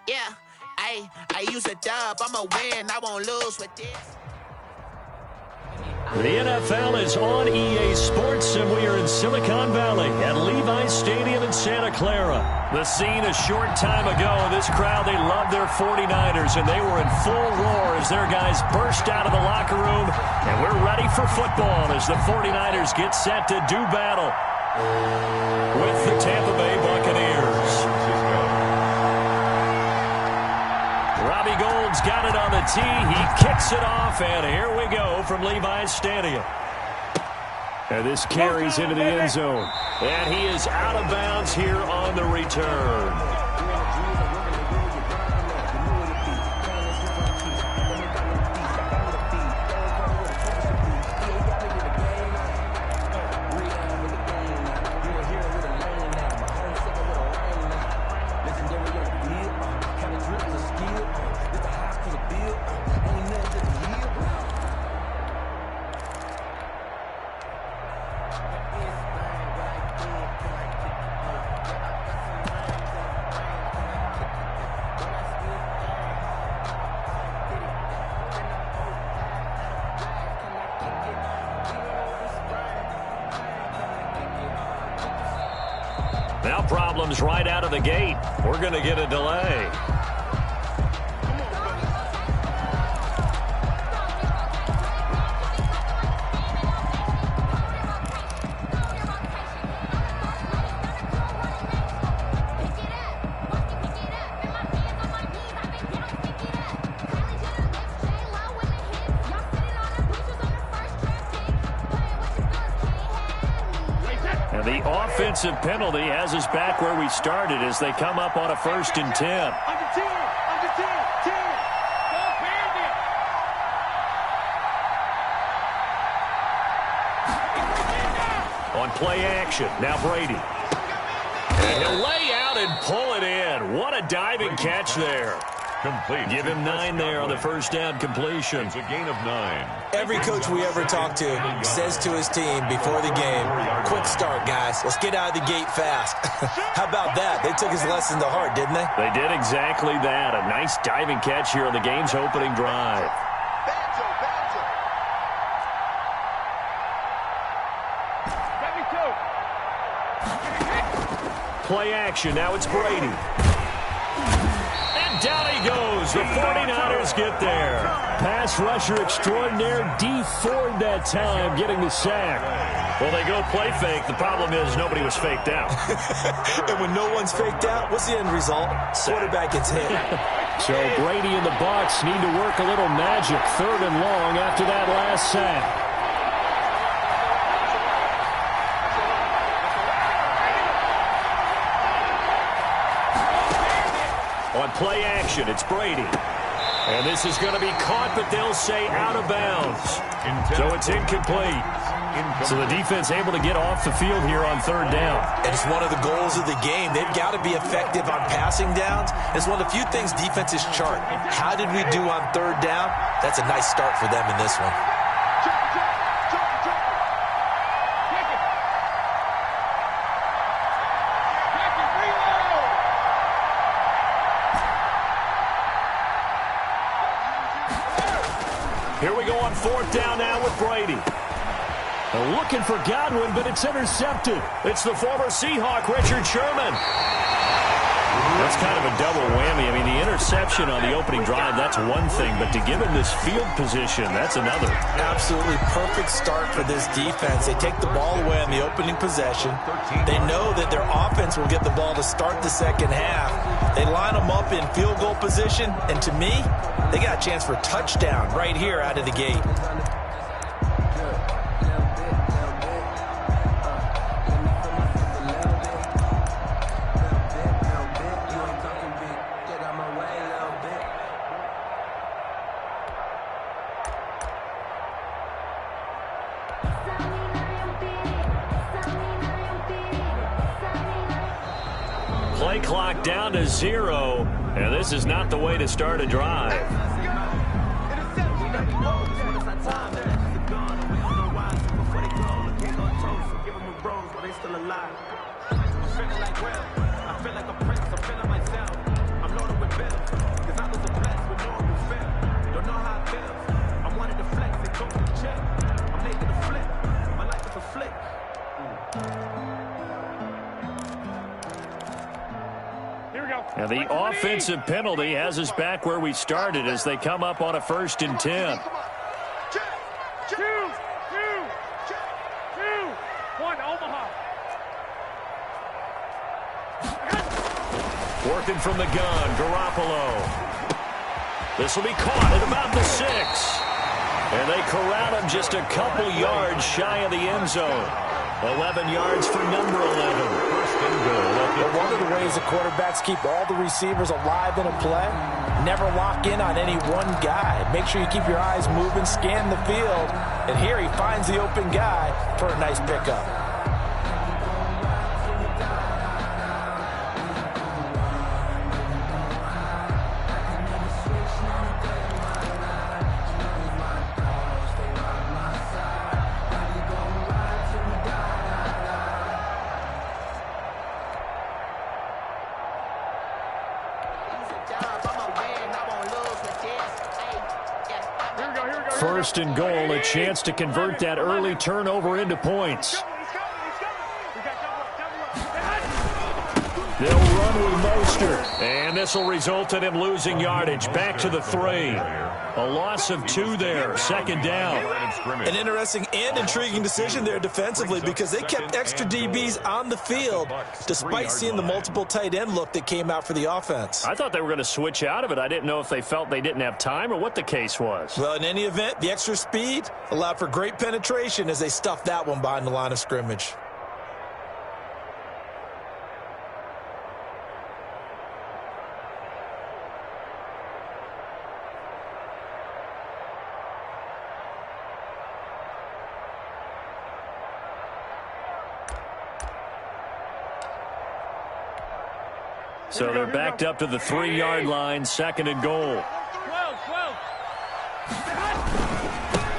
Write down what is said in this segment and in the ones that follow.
Yeah, I use a dub. I'ma win. I won't lose with this. The NFL is on EA Sports, and we are in Silicon Valley at Levi's Stadium in Santa Clara. The scene a short time ago, this crowd, they loved their 49ers, and they were in full roar as their guys burst out of the locker room. And we're ready for football as the 49ers get set to do battle with the Tampa Bay Buccaneers. Robbie Gould's got it on the tee. He kicks it off, and here we go from Levi's Stadium. And this carries into the end zone. And he is out of bounds here on the return. Now problems right out of the gate. We're going to get a delay. The offensive penalty has us back where we started as they come up on a 1st and 10. Under 10. Go Bandit. On play action, now Brady. And he'll lay out and pull it in. What a diving catch there. Complete. Give him 9 there on the first down completion. It's a gain of 9. Every coach we ever talk to says to his team before the game, quick start, guys. Let's get out of the gate fast. How about that? They took his lesson to heart, didn't they? They did exactly that. A nice diving catch here on the game's opening drive. Play action. Now it's Brady. And down he goes. The 49ers get there. Pass rusher extraordinaire. D Ford that time getting the sack. Well, they go play fake. The problem is nobody was faked out. And when no one's faked out, what's the end result? Quarterback gets hit. So Brady and the Bucs need to work a little magic. 3rd and long after that last sack. On play action, it's Brady. And this is going to be caught, but they'll say out of bounds. So it's incomplete. So the defense able to get off the field here on 3rd down. And it's one of the goals of the game. They've got to be effective on passing downs. It's one of the few things defenses chart. How did we do on 3rd down? That's a nice start for them in this one. Here we go on 4th down now with Brady. Looking for Godwin, but it's intercepted. It's the former Seahawk, Richard Sherman. That's kind of a double whammy. I mean, the interception on the opening drive, that's one thing, but to give him this field position, that's another. Absolutely perfect start for this defense. They take the ball away on the opening possession. They know that their offense will get the ball to start the 2nd half. They line them up in field goal position, and to me, they got a chance for a touchdown right here out of the gate. Play clock down to 0, and this is not the way to start a drive. I feel like a prince, I'm feeling myself. I'm loaded with bills. Now the offensive penalty has us back where we started as they come up on a 1st and 10. 2-1, Omaha. 4th and from the gun, Garoppolo. This will be caught at about the 6. And they corral him just a couple yards shy of the end zone. 11 yards for number 11. First and goal. But one of the ways the quarterbacks keep all the receivers alive in a play, never lock in on any one guy. Make sure you keep your eyes moving, scan the field, and here he finds the open guy for a nice pickup. First and goal, a chance to convert that early turnover into points. They'll run with Mostert, and this will result in him losing yardage. Back to the 3. A loss of 2 there, 2nd down. An interesting and intriguing decision there defensively because they kept extra DBs on the field despite seeing the multiple tight end look that came out for the offense. I thought they were going to switch out of it. I didn't know if they felt they didn't have time or what the case was. Well, in any event, the extra speed allowed for great penetration as they stuffed that one behind the line of scrimmage. So they're backed up to the 3-yard line, 2nd and goal.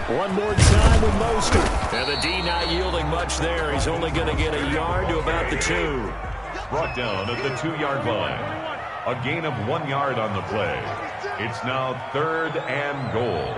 1 more time with Mostert. And the D not yielding much there. He's only going to get a yard to about the 2. Brought down at the 2-yard line. A gain of 1 yard on the play. It's now 3rd and goal.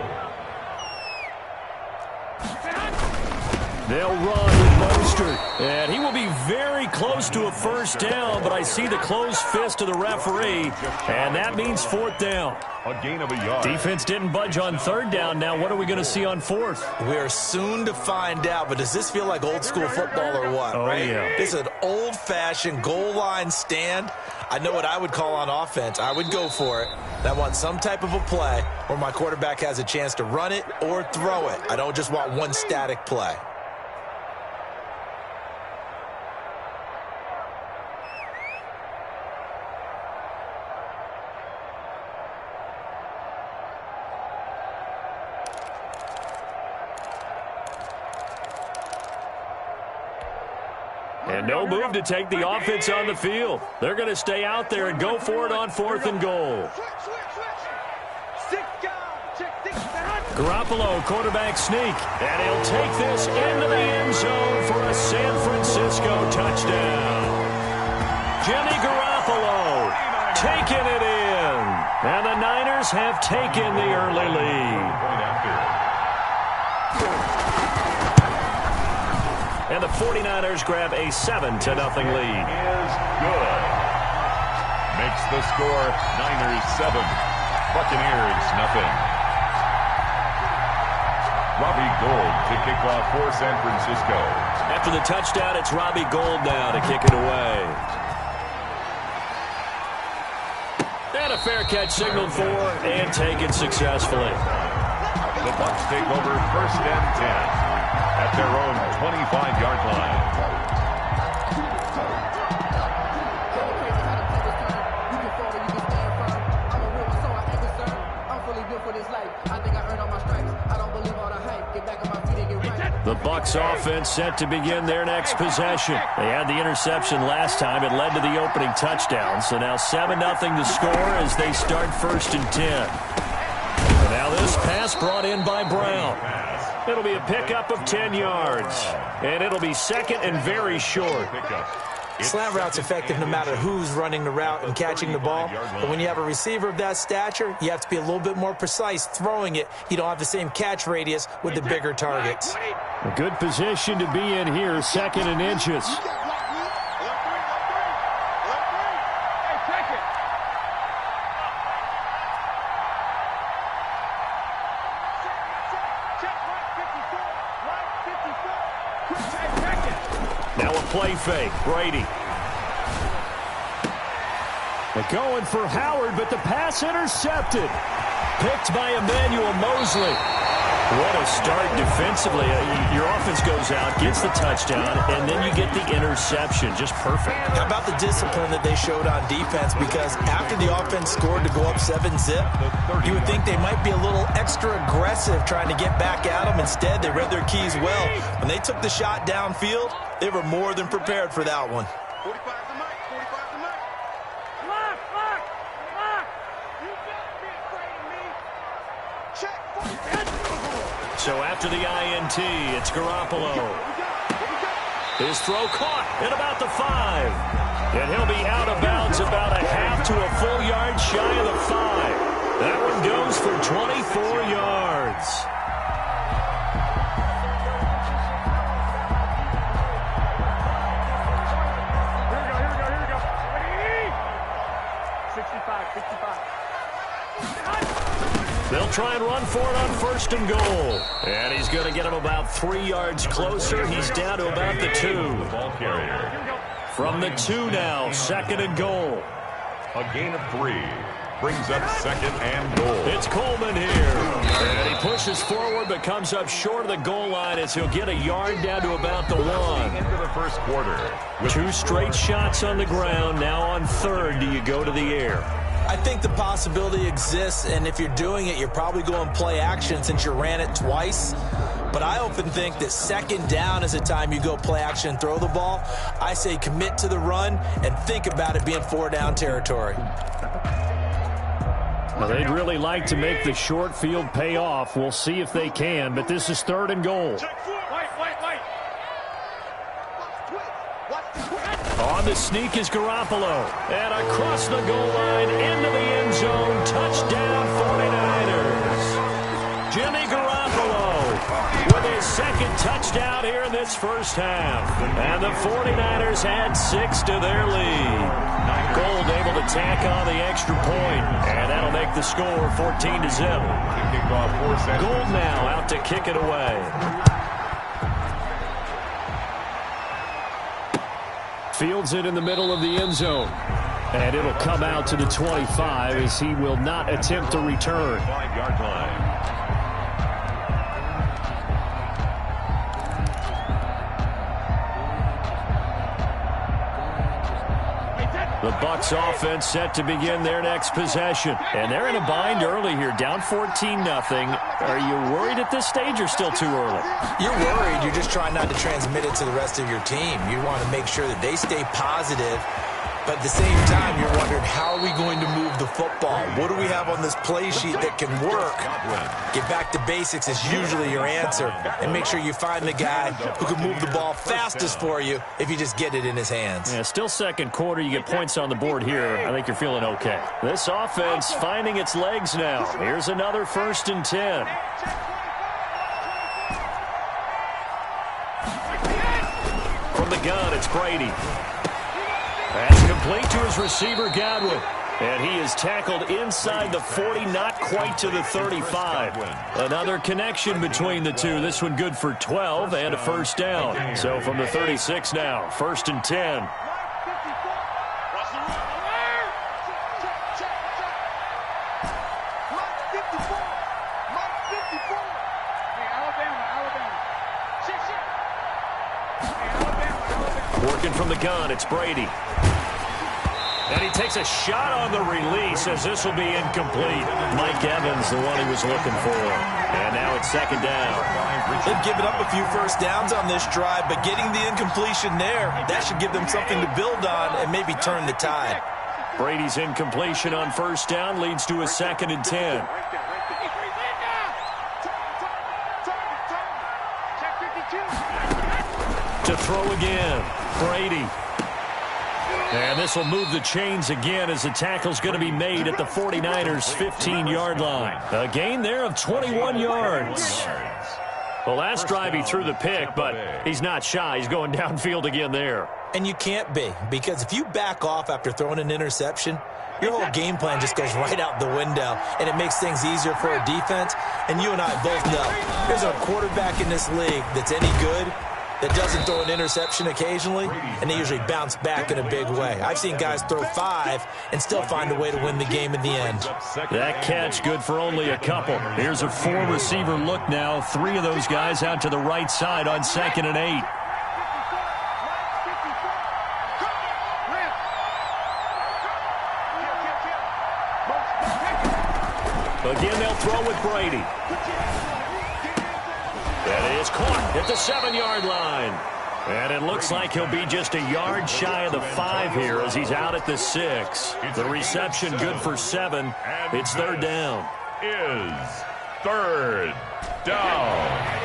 They'll run with Mostert. And he will be very close to a 1st down, but I see the closed fist of the referee, and that means 4th down. A gain of a yard. Defense didn't budge on 3rd down. Now what are we going to see on 4th? We are soon to find out, but does this feel like old school football or what? Oh, right? yeah. This is an old-fashioned goal line stand. I know what I would call on offense. I would go for it. And I want some type of a play where my quarterback has a chance to run it or throw it. I don't just want one static play. And no move to take the offense on the field. They're going to stay out there and go for it on 4th and goal. Garoppolo, quarterback sneak. And he'll take this into the end zone for a San Francisco touchdown. Jimmy Garoppolo taking it in. And the Niners have taken the early lead. And the 49ers grab a 7-0 lead. Is good. Makes the score Niners 7, Buccaneers nothing. Robbie Gould to kick off for San Francisco. After the touchdown, it's Robbie Gould now to kick it away. And a fair catch signaled for and taken successfully. The Bucs take over 1st and 10. At their own 25-yard line. The Bucs offense set to begin their next possession. They had the interception last time. It led to the opening touchdown. So now 7-0 to score as they start 1st and 10. And now this pass brought in by Brown. It'll be a pickup of 10 yards. And it'll be 2nd and very short. Slant route's effective no matter who's running the route and catching the ball. But when you have a receiver of that stature, you have to be a little bit more precise throwing it. You don't have the same catch radius with the bigger targets. A good position to be in here, 2nd and inches. Now a play fake. Brady. They're going for Howard, but the pass intercepted. Picked by Emmanuel Mosley. What a start defensively. Your offense goes out, gets the touchdown, and then you get the interception. Just perfect. How about the discipline that they showed on defense? Because after the offense scored to go up 7-zip, you would think they might be a little extra aggressive trying to get back at them. Instead, they read their keys well. When they took the shot downfield, they were more than prepared for that one. 45 to Mike. 45 to Mike. Lock. You better be afraid of me. Check. So after the INT, it's Garoppolo. His throw caught at about the 5. And he'll be out of bounds about a half to a full yard shy of the 5. That one goes for 24 yards. Here we go. 65. They'll try and run for it on 1st and goal. And he's going to get him about 3 yards closer. He's down to about the 2. The ball carrier. From the 2 now, 2nd and goal. A gain of 3 brings up 2nd and goal. It's Coleman here. And he pushes forward but comes up short of the goal line as he'll get a yard down to about the 1. Into the 1st quarter. 2 straight shots on the ground. Now on 3rd, do you go to the air? I think the possibility exists, and if you're doing it, you're probably going play action since you ran it twice. But I often think that 2nd down is the time you go play action and throw the ball. I say commit to the run and think about it being 4-down territory. Well, they'd really like to make the short field pay off. We'll see if they can, but this is 3rd and goal. On the sneak is Garoppolo. And across the goal line, into the end zone. Touchdown, 49ers. Jimmy Garoppolo with his 2nd touchdown here in this 1st half. And the 49ers add 6 to their lead. Gold able to tack on the extra point. And that'll make the score 14-zip. Gold now out to kick it away. Fields it in the middle of the end zone. And it'll come out to the 25 as he will not attempt to return. 5-yard line. The Bucs offense set to begin their next possession. And they're in a bind early here, down 14-0. Are you worried at this stage or still too early? You're worried. You're just trying not to transmit it to the rest of your team. You want to make sure that they stay positive. But at the same time, you're wondering, how are we going to move the football? What do we have on this play sheet that can work? Get back to basics is usually your answer. And make sure you find the guy who can move the ball fastest for you if you just get it in his hands. Yeah, still 2nd quarter. You get points on the board here. I think you're feeling okay. This offense finding its legs now. Here's another 1st and 10. From the gun, it's Brady. That's complete to his receiver, Godwin. And he is tackled inside the 40, not quite to the 35. Another connection between the two. This one good for 12 and a 1st down. So from the 36 now, 1st and 10. Working from the gun, it's Brady. And he takes a shot on the release as this will be incomplete. Mike Evans, the one he was looking for. And now it's 2nd down. They've given up a few 1st downs on this drive, but getting the incompletion there, that should give them something to build on and maybe turn the tide. Brady's incompletion on 1st down leads to a 2nd and 10. To throw again, Brady. And this will move the chains again as the tackle's going to be made at the 49ers' 15-yard line. A gain there of 21 yards. Well, last drive he threw the pick, but he's not shy. He's going downfield again there. And you can't be, because if you back off after throwing an interception, your whole game plan just goes right out the window, and it makes things easier for a defense. And you and I both know there's a quarterback in this league that's any good that doesn't throw an interception occasionally, and they usually bounce back in a big way. I've seen guys throw 5 and still find a way to win the game in the end. That catch good for only a couple. Here's a 4-receiver look now. 3 of those guys out to the right side on 2nd and 8. Again, they'll throw with Brady. That is caught at the 7-yard line. And it looks like he'll be just a yard shy of the 5 here as he's out at the 6. The reception good for 7. It's 3rd down. Is 3rd down.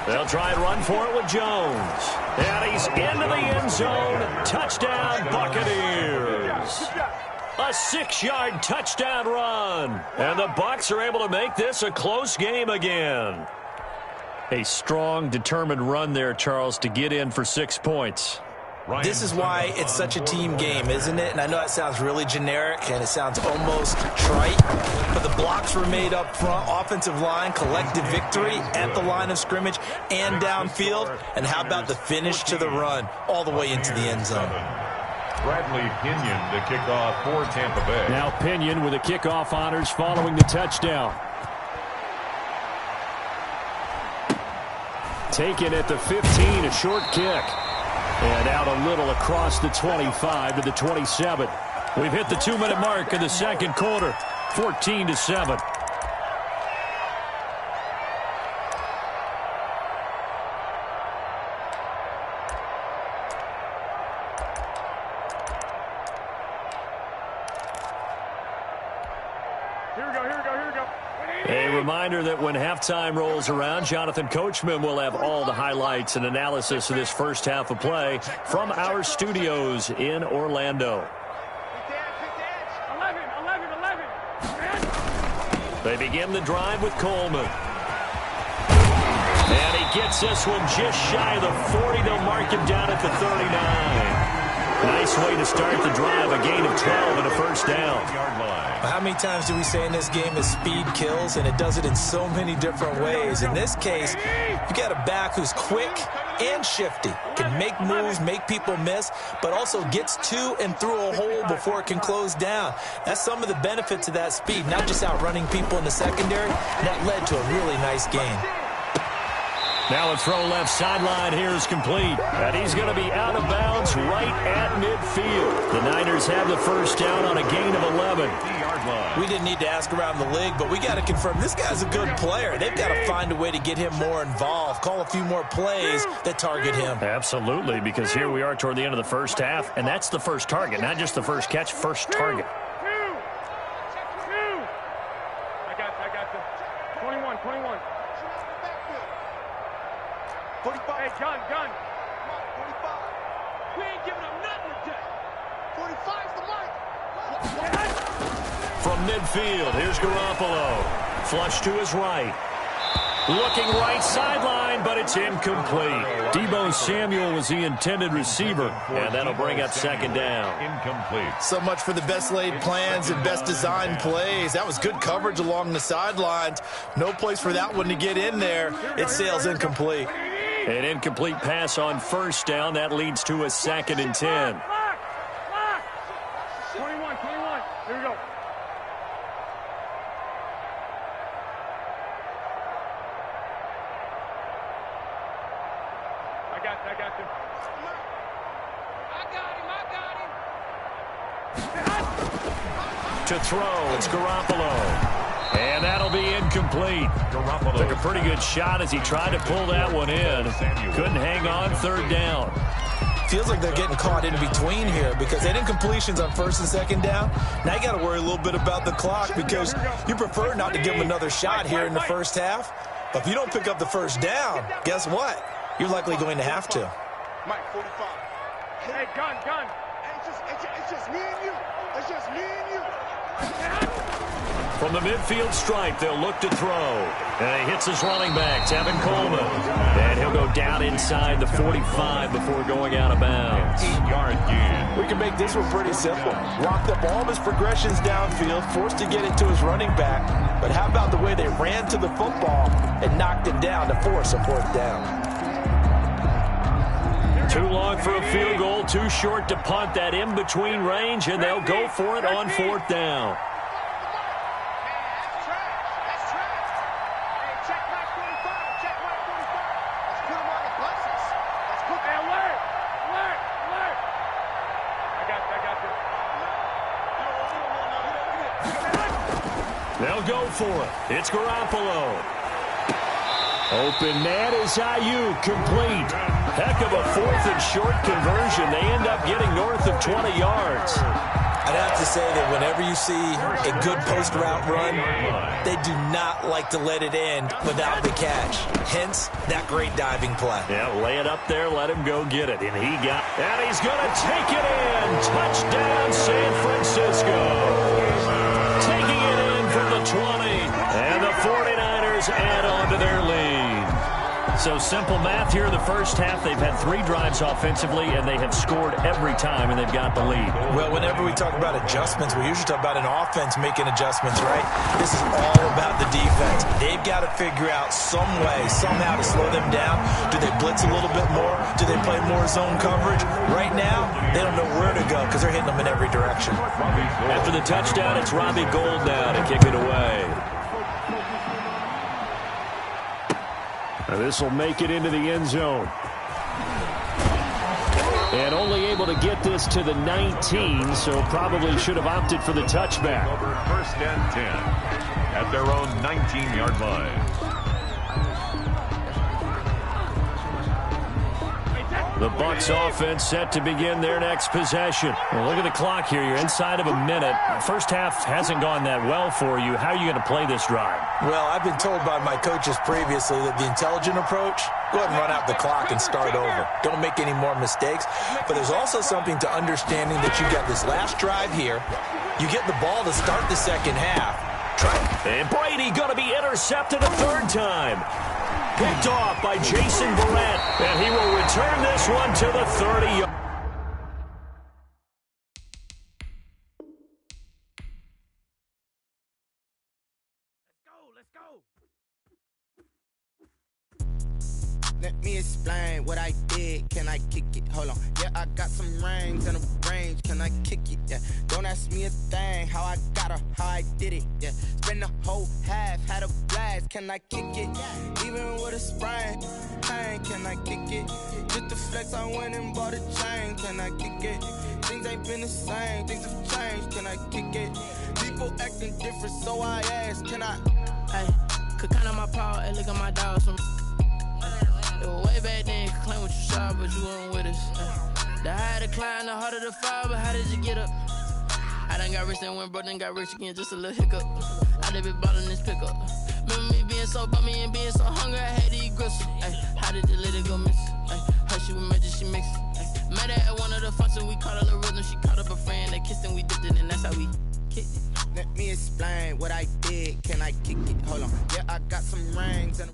They'll try and run for it with Jones. And he's into the end zone. Touchdown, Buccaneers. A 6-yard touchdown run. And the Bucs are able to make this a close game again. A strong, determined run there, Charles, to get in for 6 points. This is why it's such a team game, isn't it? And I know that sounds really generic and it sounds almost trite, but the blocks were made up front, offensive line, collective victory at the line of scrimmage and downfield. And how about the finish to the run all the way into the end zone? Bradley Pinion to kick off for Tampa Bay. Now Pinion with the kickoff honors following the touchdown. Taken at the 15, a short kick. And out a little across the 25 to the 27. We've hit the 2-minute mark in the second quarter. 14-7. A reminder that when halftime rolls around, Jonathan Coachman will have all the highlights and analysis of this first half of play from our studios in Orlando. They begin the drive with Coleman. And he gets this one just shy of the 40. They'll mark him down at the 39. Nice way to start the drive, a gain of 12 and a first down. How many times do we say in this game is speed kills, and it does it in so many different ways. In this case, you got a back who's quick and shifty, can make moves, make people miss, but also gets to and through a hole before it can close down. That's some of the benefits of that speed, not just outrunning people in the secondary. That led to a really nice game. Now a throw left sideline here is complete. And he's going to be out of bounds right at midfield. The Niners have the first down on a gain of 11. We didn't need to ask around the league, but we got to confirm this guy's a good player. They've got to find a way to get him more involved, call a few more plays that target him. Absolutely, because here we are toward the end of the first half, and that's the first target, not just the first catch, first target. I got you. 21. 45. Hey, gun. 45. We ain't giving up nothing today. 45's the mark. From midfield, here's Garoppolo. Flush to his right. Looking right sideline, but it's incomplete. Deebo Samuel was the intended receiver, and that'll bring up second down. Incomplete. So much for the best laid plans and best designed plays. That was good coverage along the sidelines. No place for that one to get in there. It sails incomplete. An incomplete pass on first down. That leads to a 2nd and 10. 21. Here we go. I got you. To throw, it's Garoppolo. And that'll be incomplete. Garoppolo took a pretty good shot as he tried to pull that one in. Couldn't hang on, 3rd down. Feels like they're getting caught in between here because they didn't completions on first and second down. Now you got to worry a little bit about the clock because you prefer not to give them another shot here in the first half. But if you don't pick up the first down, guess what? You're likely going to have to. Mike, 45. Hey, gun. It's just me and you. It's just me and you. From the midfield stripe, they'll look to throw. And he hits his running back, Tevin Coleman. And he'll go down inside the 45 before going out of bounds. 8-yard gain. We can make this one pretty simple. Locked up all of his progressions downfield, forced to get it to his running back. But how about the way they ran to the football and knocked him down to force a fourth down? Too long for a field goal, too short to punt that in-between range, and they'll go for it on fourth down. They'll go for it. It's Garoppolo. Open man is Ayuk, complete. Heck of a fourth and short conversion. They end up getting north of 20 yards. I'd have to say that whenever you see a good post route run, they do not like to let it end without the catch. Hence, that great diving play. Yeah, lay it up there, let him go get it. And he's going to take it in. Touchdown, San Francisco. Taking it in from the 20. And the 49ers add on to their lead. So simple math here in the first half. They've had 3 drives offensively, and they have scored every time, and they've got the lead. Well, whenever we talk about adjustments, we usually talk about an offense making adjustments, right? This is all about the defense. They've got to figure out some way, somehow to slow them down. Do they blitz a little bit more? Do they play more zone coverage? Right now, they don't know where to go because they're hitting them in every direction. After the touchdown, it's Robbie Gould now to kick it away. This will make it into the end zone. And only able to get this to the 19, so probably should have opted for the touchback. Over first and 10 at their own 19-yard line. The Bucs offense set to begin their next possession. Well, look at the clock here. You're inside of a minute. First half hasn't gone that well for you. How are you going to play this drive? Well, I've been told by my coaches previously that the intelligent approach, go ahead and run out the clock and start over. Don't make any more mistakes. But there's also something to understanding that you got this last drive here. You get the ball to start the second half. And Brady going to be intercepted a third time. Picked off by Jason Verrett, and he will return this one to the 30. Let's go. Let me explain what I did. Can I kick it? Hold on. Yeah, I got some rings and a range. Can I kick it? Yeah. Don't ask me a thing. How I got her, how I did it. Yeah. Spend the whole half, had a blast. Can I kick it? Even with a sprain, pain. Can I kick it? Just the flex, I went and bought a chain. Can I kick it? Things ain't been the same. Things have changed. Can I kick it? People acting different, so I ask. Can I? Hey, could count on my power. Hey, look at my dogs from. It was way back then, could claim what you saw, but you weren't with us. The higher the climb, the harder the fall, but how did you get up? I done got rich and went broke, then got rich again, just a little hiccup. I done been ballin' this pickup. Remember me being so bummy and being so hungry, I had to eat gristle. Ay, how did the lady go miss? Ay, her she was magic, she mixed. Met her at one of the functions, we caught her the rhythm, she caught up a friend, they kissed and we dipped it, and that's how we kicked it. Let me explain what I did. Can I kick it? Hold on. Yeah, I got some rings and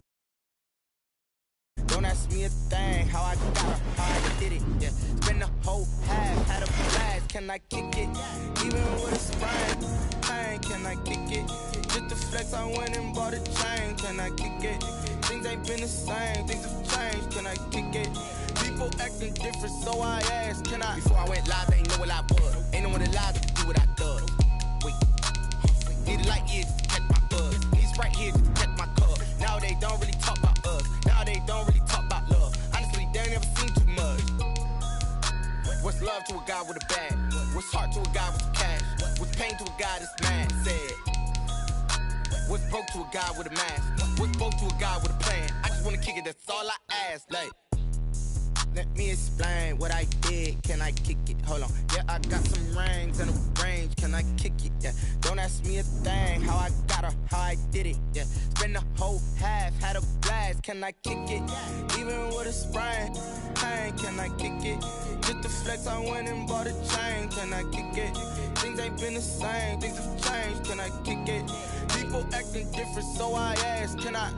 don't ask me a thing. How I got her, how I did it. Yeah. Spend the whole half, had a blast. Can I kick it? Even with a sprain, pain. Can I kick it? Just the flex, I went and bought a chain. Can I kick it? Things ain't been the same. Things have changed. Can I kick it? People acting different, so I asked. Can I? Before I went live, they ain't know what I was. Ain't no one alive to do what I done. Wait. Needed light years to catch my buzz. These right here to catch my cup. Now they don't really talk about us. Now they don't really talk about love. Honestly, they ain't never seen too much. What's love to a guy with a bag? What's heart to a guy with some cash? What's pain to a guy that's mad? Said. What's broke to a guy with a mask? What's broke to a guy with a plan? I just wanna kick it, that's all I ask. Like, Let me explain what I did. Can I kick it? Hold on. Yeah, I got some rings and a range. Can I kick it? Yeah. Don't ask me a thing. How I got her, how I did it. Yeah. Spend the whole half, had a blast. Can I kick it? Even with a sprain. Hey, can I kick it? Just the flex, I went and bought a chain. Can I kick it? Things ain't been the same. Things have changed. Can I kick it? People acting different, so I ask. Can I?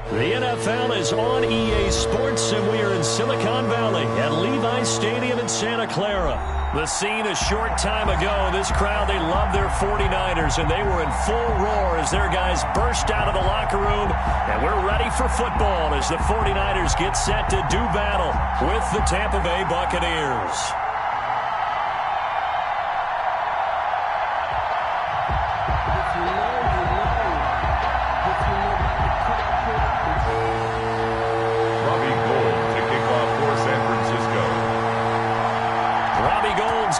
The NFL is on EA Sports, and we are in Silicon Valley at Levi's Stadium in Santa Clara. The scene a short time ago, this crowd, they love their 49ers, and they were in full roar as their guys burst out of the locker room. And we're ready for football as the 49ers get set to do battle with the Tampa Bay Buccaneers.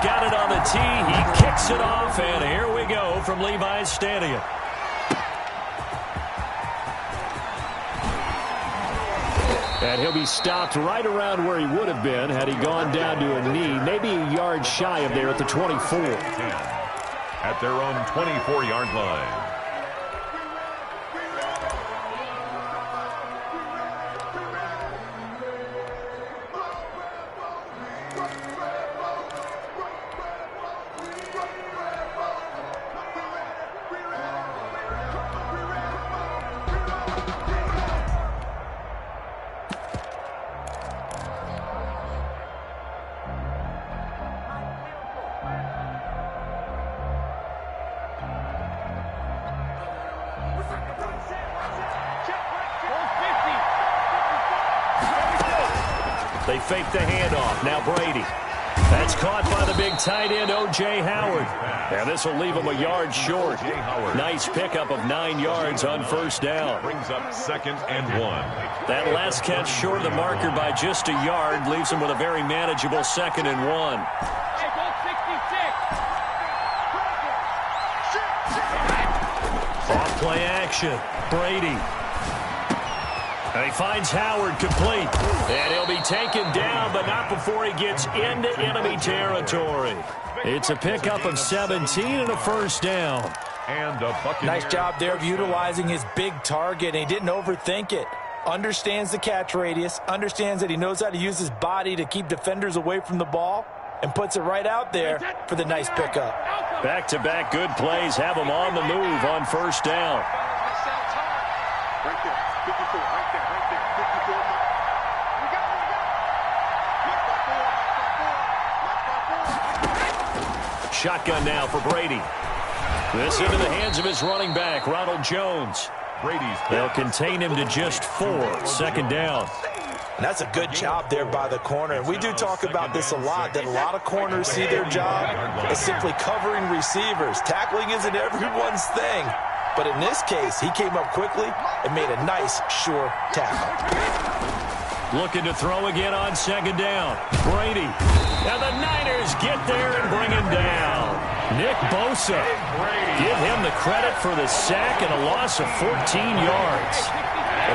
Got it on the tee. He kicks it off, and here we go from Levi's Stadium. And he'll be stopped right around where he would have been had he gone down to a knee, maybe a yard shy of there at the 24. At their own 24-yard line. They fake the handoff. Now Brady. That's caught by the big tight end, O.J. Howard. And this will leave him a yard short. Nice pickup of 9 yards on first down. Brings up 2nd and 1. That last catch short of the marker by just a yard leaves him with a very manageable 2nd and 1. Off play action. Brady. And he finds Howard complete. And he'll be taken down, but not before he gets into enemy territory. It's a pickup of 17 and a first down. And a Buccaneer. Nice job there of utilizing his big target. He didn't overthink it. Understands the catch radius. Understands that he knows how to use his body to keep defenders away from the ball. And puts it right out there for the nice pickup. Back-to-back good plays have him on the move on first down. Right there, 54, right there, 54. Shotgun now for Brady. This into the hands of his running back, Ronald Jones. They'll contain him to just 4. 2nd down. And that's a good job there by the corner. And we do talk about this a lot, that a lot of corners see their job as simply covering receivers. Tackling isn't everyone's thing. But in this case, he came up quickly and made a nice, sure tackle. Looking to throw again on 2nd down. Brady. And the Niners get there and bring him down. Nick Bosa. Give him the credit for the sack and a loss of 14 yards.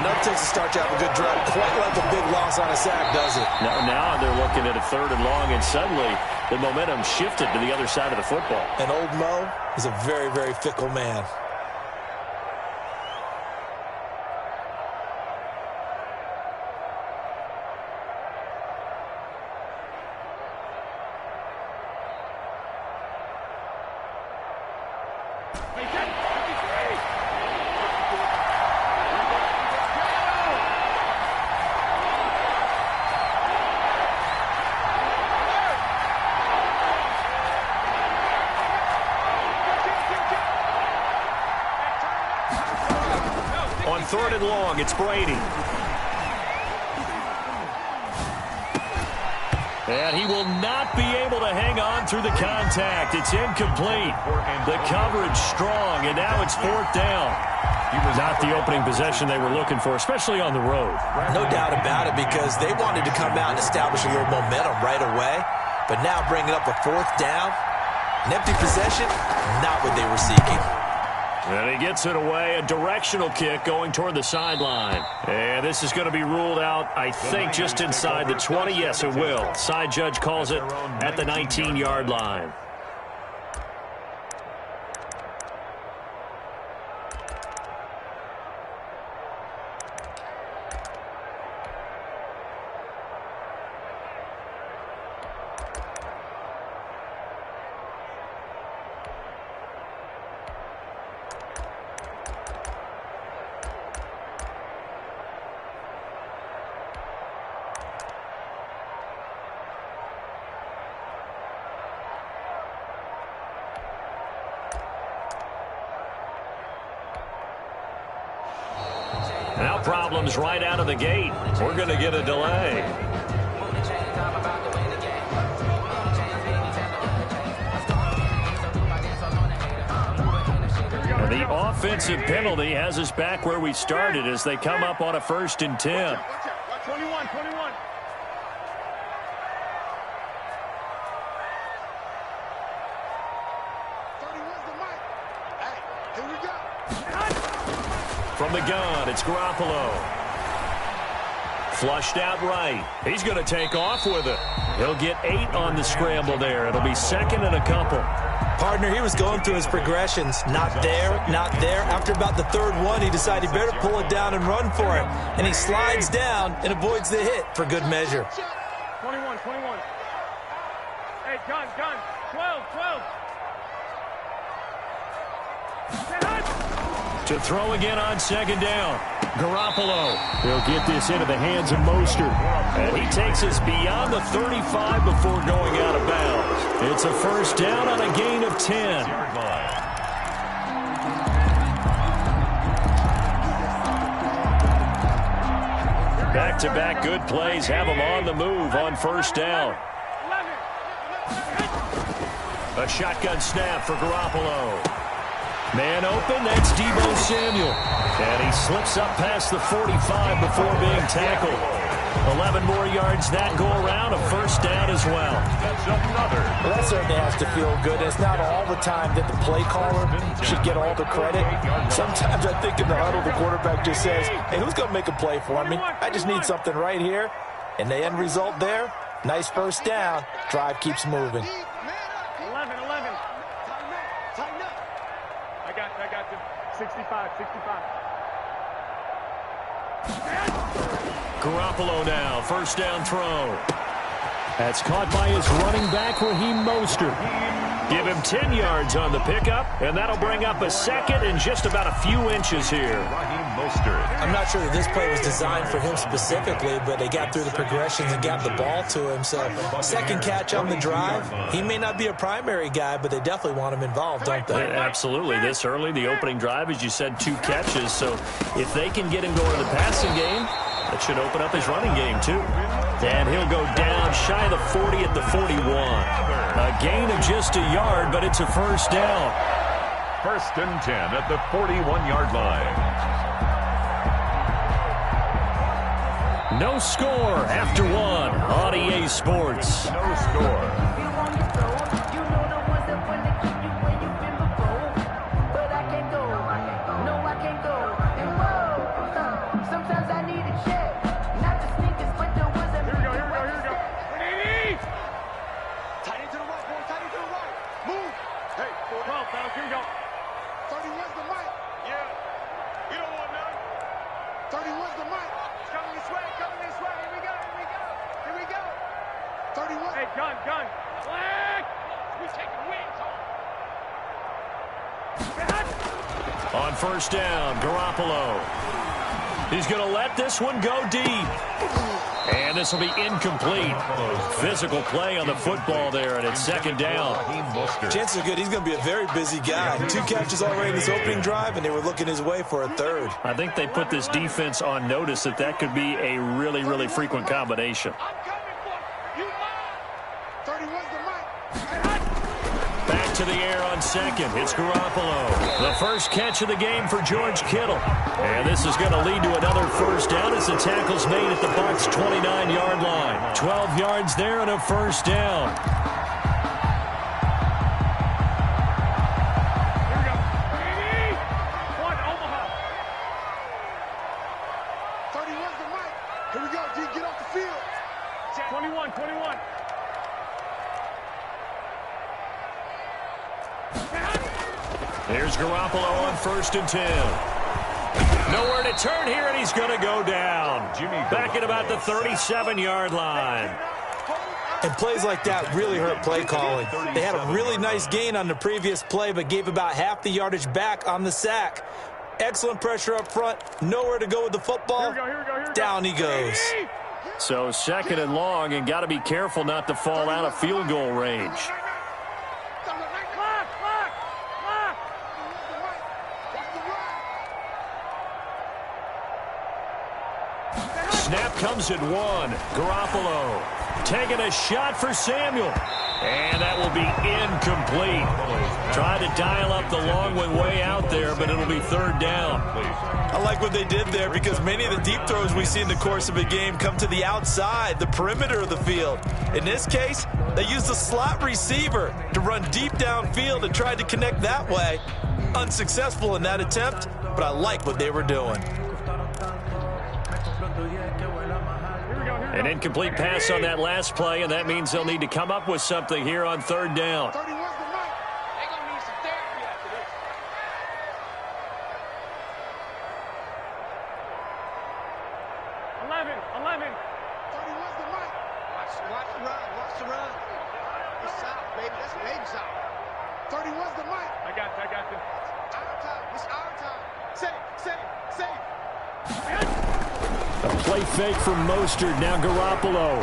Enough takes to start to have a good drive. Quite like a big loss on a sack, does it? Now they're looking at a 3rd and long, and suddenly the momentum shifted to the other side of the football. And old Mo is a very, very fickle man. On 3rd and long, it's Brady. And he will not be able to hang on through the contact. It's incomplete. The coverage strong, and now it's 4th down. Not the opening possession they were looking for, especially on the road. No doubt about it, because they wanted to come out and establish a little momentum right away. But now bringing up a 4th down, an empty possession, not what they were seeking. And he gets it away, a directional kick going toward the sideline. And this is going to be ruled out, I think, just inside the 20. Yes, it will. Side judge calls it at the 19-yard line. Now problems right out of the gate. We're going to get a delay. And the offensive penalty has us back where we started as they come up on a 1st and 10. 21. From the gun, it's Garoppolo. Flushed out right. He's going to take off with it. He'll get 8 on the scramble there. It'll be 2nd and a couple. Partner, he was going through his progressions. Not there, not there. After about the 3rd one, he decided he better pull it down and run for it. And he slides down and avoids the hit for good measure. 21. Hey, gun. 12. To throw again on 2nd down. Garoppolo. He'll get this into the hands of Mostert. And he takes us beyond the 35 before going out of bounds. It's a 1st down on a gain of 10. Back-to-back good plays have him on the move on 1st down. A shotgun snap for Garoppolo. Man open, that's Deebo Samuel. And he slips up past the 45 before being tackled. 11 more yards that go around, a 1st down as well. Well, that certainly has to feel good. It's not all the time that the play caller should get all the credit. Sometimes I think in the huddle, the quarterback just says, hey, who's going to make a play for me? I just need something right here. And the end result there, nice 1st down. Drive keeps moving. 11. I got you. 65. Garoppolo now, 1st down throw. That's caught by his running back, Raheem Mostert. Give him 10 yards on the pickup, and that'll bring up a 2nd and just about a few inches here. I'm not sure that this play was designed for him specifically, but they got through the progressions and got the ball to him. So 2nd catch on the drive. He may not be a primary guy, but they definitely want him involved, don't they? Yeah, absolutely. This early, the opening drive, as you said, 2 catches. So if they can get him going in the passing game, that should open up his running game too. And he'll go down shy of the 40 at the 41. A gain of just a yard, but it's a 1st down. 1st and 10 at the 41-yard line. No score after 1 on EA Sports. No score. Gun. We taking wings on 1st down, Garoppolo. He's going to let this one go deep. And this will be incomplete. Physical play on the football there, and it's 2nd down. Chances are good he's going to be a very busy guy. 2 catches already in this opening drive, and they were looking his way for a 3rd. I think they put this defense on notice that could be a really, really frequent combination. back to the air on second. It's Garoppolo. The first catch of the game for George Kittle. And this is going to lead to another first down as the tackle's made at the Bucs' 29-yard line. 12 yards there and a first down. Here's Garoppolo on 1st and 10. Nowhere to turn here, and he's going to go down. Back at about the 37-yard line. And plays like that really hurt play calling. They had a really nice gain on the previous play, but gave about half the yardage back on the sack. Excellent pressure up front. Nowhere to go with the football. Down he goes. So 2nd and long, and got to be careful not to fall out of field goal range. Snap comes at 1. Garoppolo taking a shot for Samuel. And that will be incomplete. Tried to dial up the long one way out there, but it'll be 3rd down. I like what they did there because many of the deep throws we see in the course of a game come to the outside, the perimeter of the field. In this case, they used the slot receiver to run deep downfield and tried to connect that way. Unsuccessful in that attempt, but I like what they were doing. An incomplete pass on that last play, and that means they'll need to come up with something here on 3rd down. 31's the mic. They're going to need some therapy after this. 11. 31's the mic. Watch the run. It's south, baby. That's baby south. 31's the mic. I got this. It's our time. Say it. A play fake from Mostert. Now Garoppolo.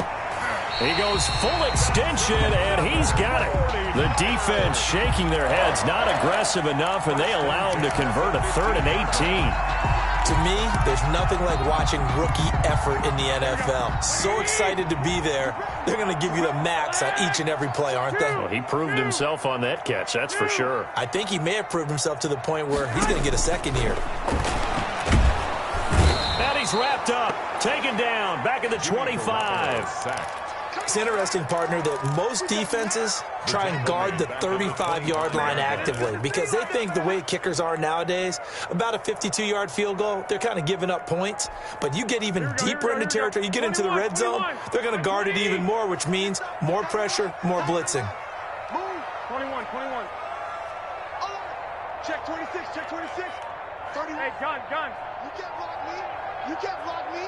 He goes full extension, and he's got it. The defense shaking their heads, not aggressive enough, and they allow him to convert a 3rd and 18. To me, there's nothing like watching rookie effort in the NFL. So excited to be there. They're going to give you the max on each and every play, aren't they? Well, he proved himself on that catch, that's for sure. I think he may have proved himself to the point where he's going to get a second here. He's wrapped up, taken down, back at the 25. It's interesting, partner, that most defenses try and guard the 35-yard line actively because they think the way kickers are nowadays, about a 52-yard field goal, they're kind of giving up points. But you get even deeper into territory, you get into the red zone, they're going to guard it even more, which means more pressure, more blitzing. Move. 21. Oh, check 26. 31. Hey, gun. You can't block me.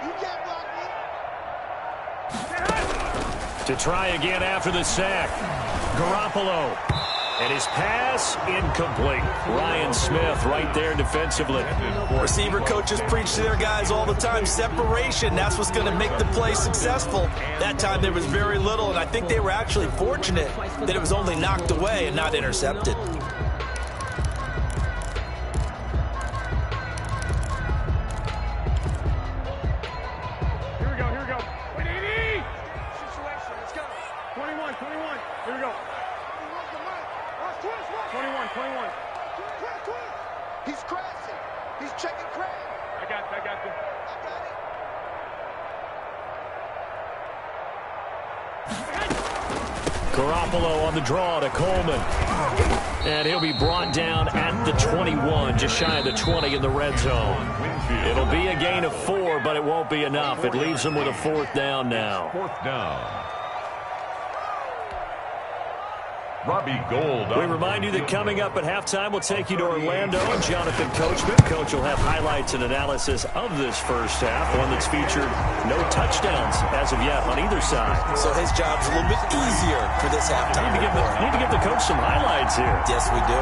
You can't block me. To try again after the sack. Garoppolo. And his pass incomplete. Ryan Smith right there defensively. Receiver coaches preach to their guys all the time. Separation, that's what's going to make the play successful. That time there was very little, and I think they were actually fortunate that it was only knocked away and not intercepted. He's crashing. He's checking Craig. I got this. Garoppolo on the draw to Coleman. And he'll be brought down at the 21, just shy of the 20 in the red zone. It'll be a gain of 4, but it won't be enough. It leaves them with a 4th down now. 4th down. Robbie Gould. We remind you that coming up at halftime, we'll take you to Orlando and Jonathan Coachman. Coach will have highlights and analysis of this first half, one that's featured no touchdowns as of yet on either side. So his job's a little bit easier for this halftime. Need to give the coach some highlights here. Yes, we do.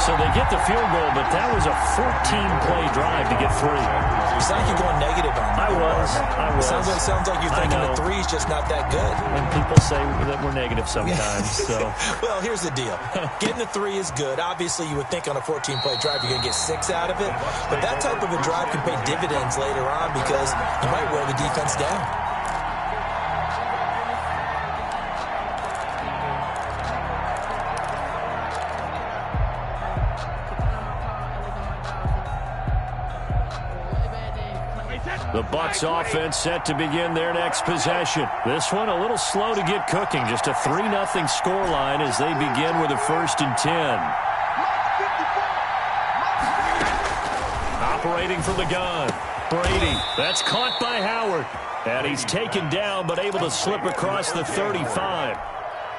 So they get the field goal, but that was a 14-play drive to get 3. You sound like you're going negative on that. I was. Sounds like you're thinking the 3's just not that good. And people say that we're negative sometimes. So. Well, here's the deal. Getting the 3 is good. Obviously, you would think on a 14-play drive you're going to get 6 out of it. But that type of a drive can pay dividends later on because you might wear the defense down. The Bucs offense set to begin their next possession. This one a little slow to get cooking. Just a 3-0 scoreline as they begin with a 1st and 10. Operating from the gun. Brady. That's caught by Howard. And he's taken down but able to slip across the 35.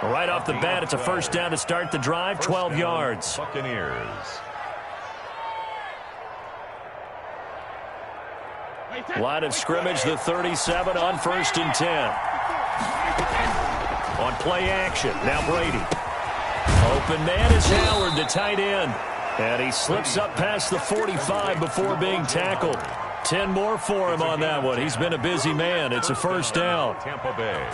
Right off the bat, it's a 1st down to start the drive, 12 yards. Buccaneers. Line of scrimmage, the 37 on 1st and 10. On play action, now Brady. Open man is Howard, the tight end. And he slips up past the 45 before being tackled. 10 more for him on that one. He's been a busy man. It's a 1st down. Tampa Bay.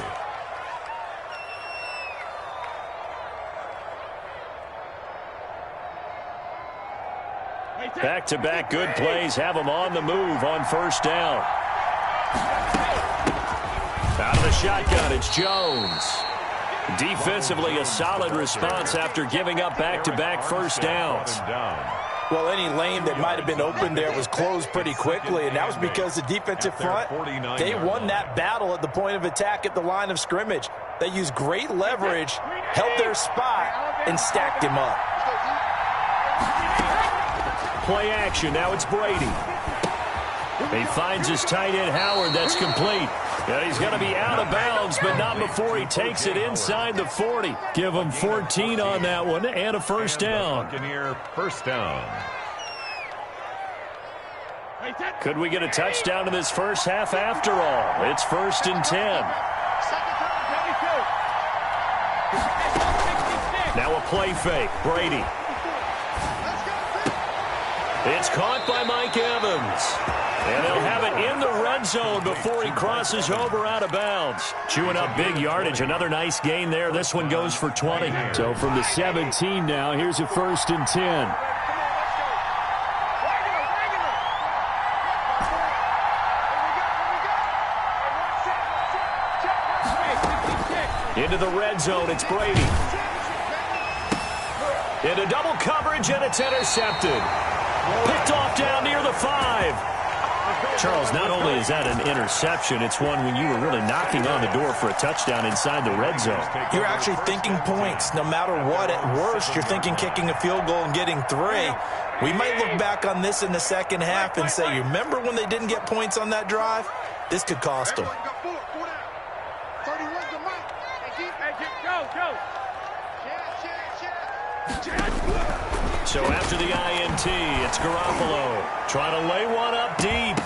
Back-to-back good plays have him on the move on 1st down. Out of the shotgun, it's Jones. Defensively, a solid response after giving up back-to-back 1st downs. Well, any lane that might have been open there was closed pretty quickly, and that was because the defensive front, they won that battle at the point of attack at the line of scrimmage. They used great leverage, held their spot, and stacked him up. Play action, now it's Brady. He finds his tight end Howard, that's complete. And he's going to be out of bounds, but not before he takes it inside the 40. Give him 14 on that one and a 1st down. Buccaneer 1st down. Could we get a touchdown in this first half after all? It's 1st and 10. Now a play fake, Brady. It's caught by Mike Evans. And they'll have it in the red zone before he crosses over out of bounds. Chewing up big yardage. Another nice gain there. This one goes for 20. So from the 17 now, here's a 1st and 10. Into the red zone, it's Brady. Into double coverage, and it's intercepted. Picked off down near the 5. Charles, not only is that an interception, it's one when you were really knocking on the door for a touchdown inside the red zone. You're actually thinking points. No matter what, at worst, you're thinking kicking a field goal and getting 3. We might look back on this in the second half and say, you remember when they didn't get points on that drive? This could cost them. So after the INT, it's Garoppolo trying to lay one up deep.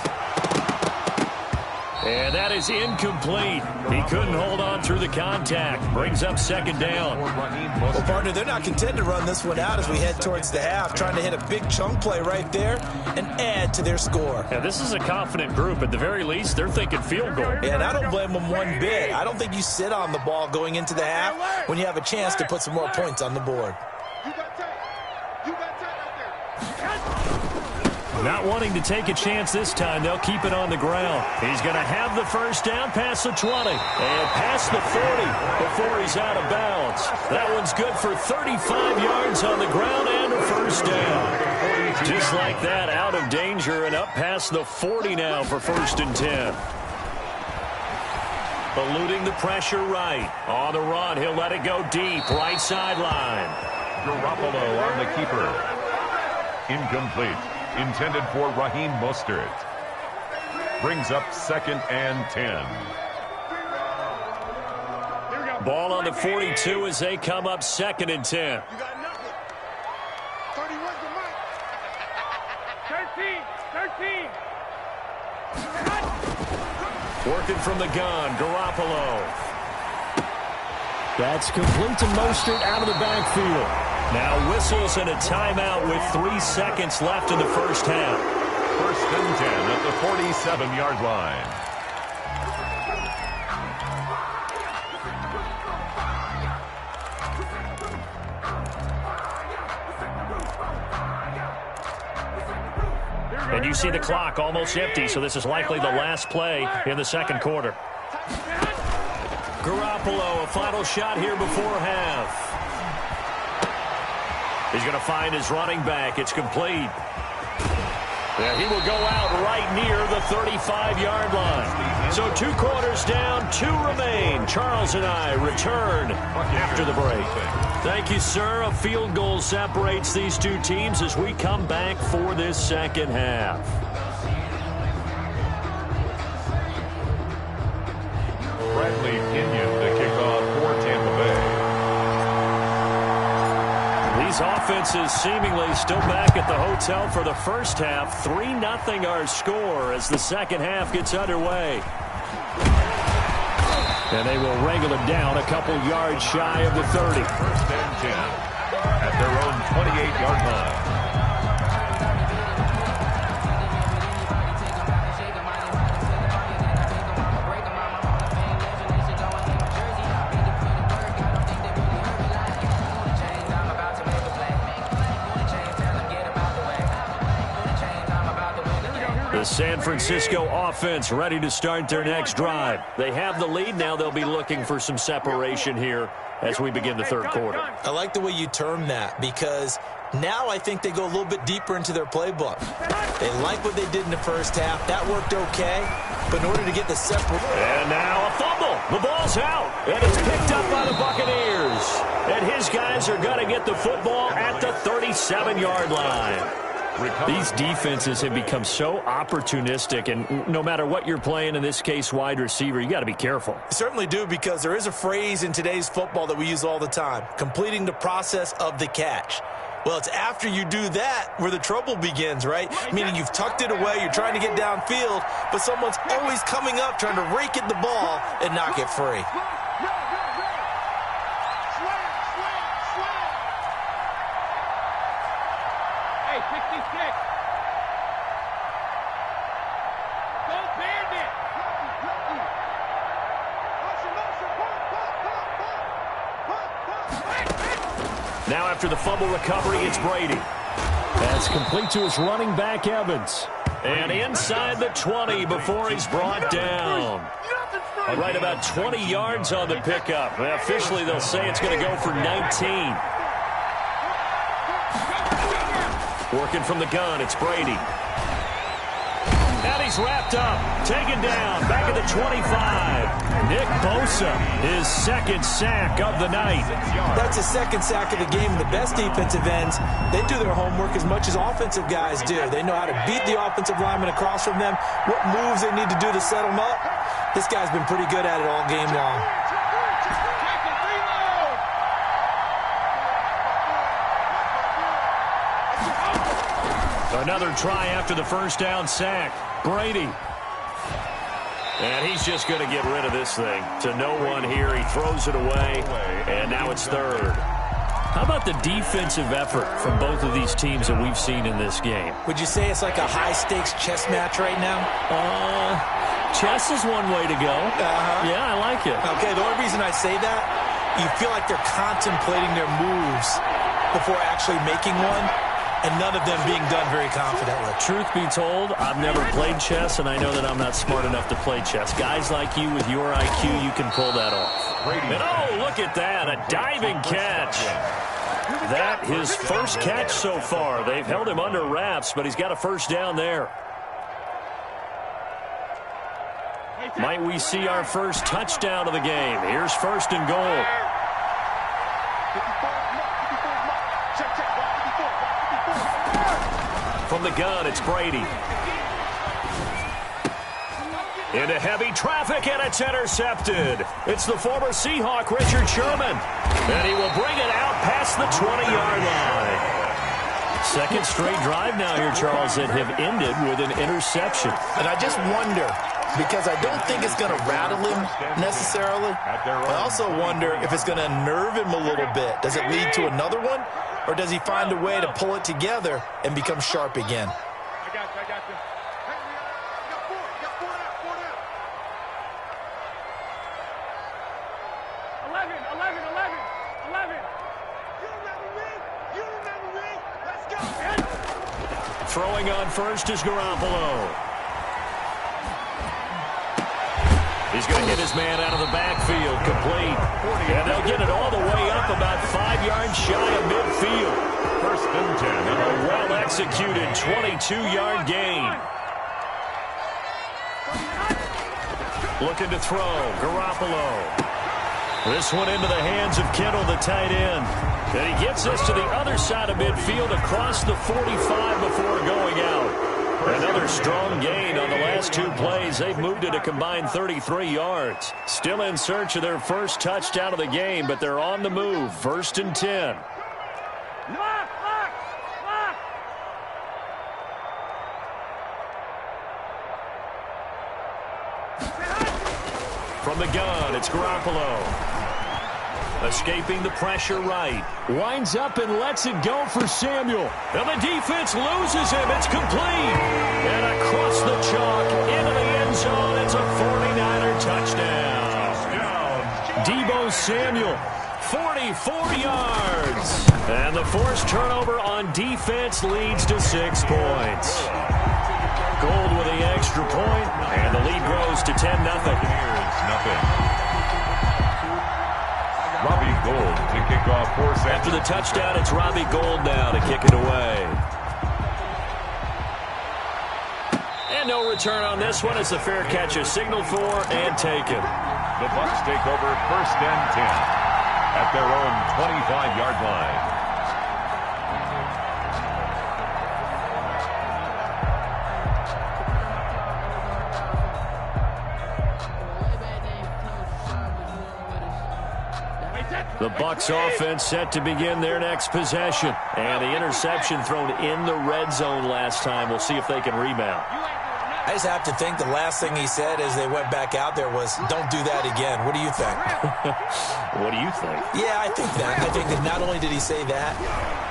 And that is incomplete. He couldn't hold on through the contact. Brings up 2nd down. Well, partner, they're not content to run this one out as we head towards the half, trying to hit a big chunk play right there and add to their score. Yeah, this is a confident group. At the very least, they're thinking field goal. Yeah, and I don't blame them one bit. I don't think you sit on the ball going into the half when you have a chance to put some more points on the board. Not wanting to take a chance this time, they'll keep it on the ground. He's going to have the 1st down past the 20 and past the 40 before he's out of bounds. That one's good for 35 yards on the ground and a 1st down. Just like that, out of danger and up past the 40 now for 1st and 10. Eluding the pressure right. On the run, he'll let it go deep, right sideline. Garoppolo on the keeper. Incomplete. Intended for Raheem Mostert. Brings up 2nd and 10. Ball on the 42 as they come up 2nd and 10. 31's the mic. 13. Working from the gun, Garoppolo. That's complete to Mostert out of the backfield. Now whistles and a timeout with 3 seconds left in the first half. 1st and 10 at the 47-yard line. And you see the clock almost empty, so this is likely the last play in the 2nd quarter. Garoppolo, a final shot here before half. He's going to find his running back. It's complete. And he will go out right near the 35-yard line. So 2 quarters down, 2 remain. Charles and I return after the break. Thank you, sir. A field goal separates these 2 teams as we come back for this second half. Bradley Pinion to kick off for Tampa Bay. These offenses seemingly still back at the hotel for the first half. 3-0 our score as the second half gets underway. And they will wrangle it down a couple yards shy of the 30. First and 10 at their own 28-yard line. The San Francisco offense ready to start their next drive. They have the lead. Now they'll be looking for some separation here as we begin the third quarter. I like the way you term that because now I think they go a little bit deeper into their playbook. They like what they did in the first half. That worked okay. But in order to get the separation. And now a fumble. The ball's out. And it's picked up by the Buccaneers. And his guys are going to get the football at the 37-yard line. These defenses have become so opportunistic, and no matter what you're playing, in this case wide receiver, you got to be careful. You certainly do, because there is a phrase in today's football that we use all the time, completing the process of the catch. Well, it's after you do that where the trouble begins, right? Meaning you've tucked it away, you're trying to get downfield, but someone's always coming up trying to rake at the ball and knock it free. Now after the fumble recovery, it's Brady. That's complete to his running back, Evans. And inside the 20 before he's brought down. Right about 20 yards on the pickup. Officially, they'll say it's going to go for 19. Working from the gun, it's Brady. And he's wrapped up, taken down, back at the 25. Nick Bosa, his second sack of the night. That's his second sack of the game. The best defensive ends, they do their homework as much as offensive guys do. They know how to beat the offensive lineman across from them, what moves they need to do to set them up. This guy's been pretty good at it all game long. Another try after the first down sack. Brady. And he's just going to get rid of this thing. To no one here. He throws it away. And now it's third. How about the defensive effort from both of these teams that we've seen in this game? Would you say it's like a high-stakes chess match right now? Chess is one way to go. Yeah, I like it. Okay, the only reason I say that, you feel like they're contemplating their moves before actually making one. And none of them being done very confidently. Truth be told, I've never played chess, and I know that I'm not smart enough to play chess. Guys like you with your IQ, you can pull that off. And oh, look at that, a diving catch. That his first catch so far. They've held him under wraps, but he's got a first down there. Might we see our first touchdown of the game? Here's first and goal. From the gun, it's Brady. Into heavy traffic, and it's intercepted. It's the former Seahawk, Richard Sherman. And he will bring it out past the 20-yard line. Second straight drive now here, Charles, that have ended with an interception. And I just wonder, because I don't think it's going to rattle him necessarily. I also wonder if it's going to nerve him a little bit. Does it lead to another one? Or does he find a way to pull it together and become sharp again? I got you. Hey, you got four down. 11. You remember me. Let's go. Throwing on first is Garoppolo. He's going to hit his man out of the backfield, complete. And they'll get it all the way up about 5 yards shy of midfield. First and 10. A well-executed 22-yard gain. Looking to throw, Garoppolo. This one into the hands of Kittle, the tight end. And he gets this to the other side of midfield across the 45 before going out. Another strong gain on the last 2 plays. They've moved it a combined 33 yards. Still in search of their first touchdown of the game, but they're on the move. First and 10. From the gun, it's Garoppolo. Escaping the pressure right. Winds up and lets it go for Samuel. And the defense loses him. It's complete. And across the chalk into the end zone. It's a 49er touchdown. Deebo Samuel, 44 yards. And the forced turnover on defense leads to 6 points. Gold with the extra point, and the lead grows to 10-0. Here's nothing. Robbie Gould to kick off for Samuel. After the touchdown, it's Robbie Gould now to kick it away. And no return on this one. It's a fair catch is signaled for and taken. The Bucs take over first and 10 at their own 25-yard line. The Bucs offense set to begin their next possession. And the interception thrown in the red zone last time. We'll see if they can rebound. I just have to think the last thing he said as they went back out there was, don't do that again. What do you think? What do you think? Yeah, I think that. I think that not only did he say that,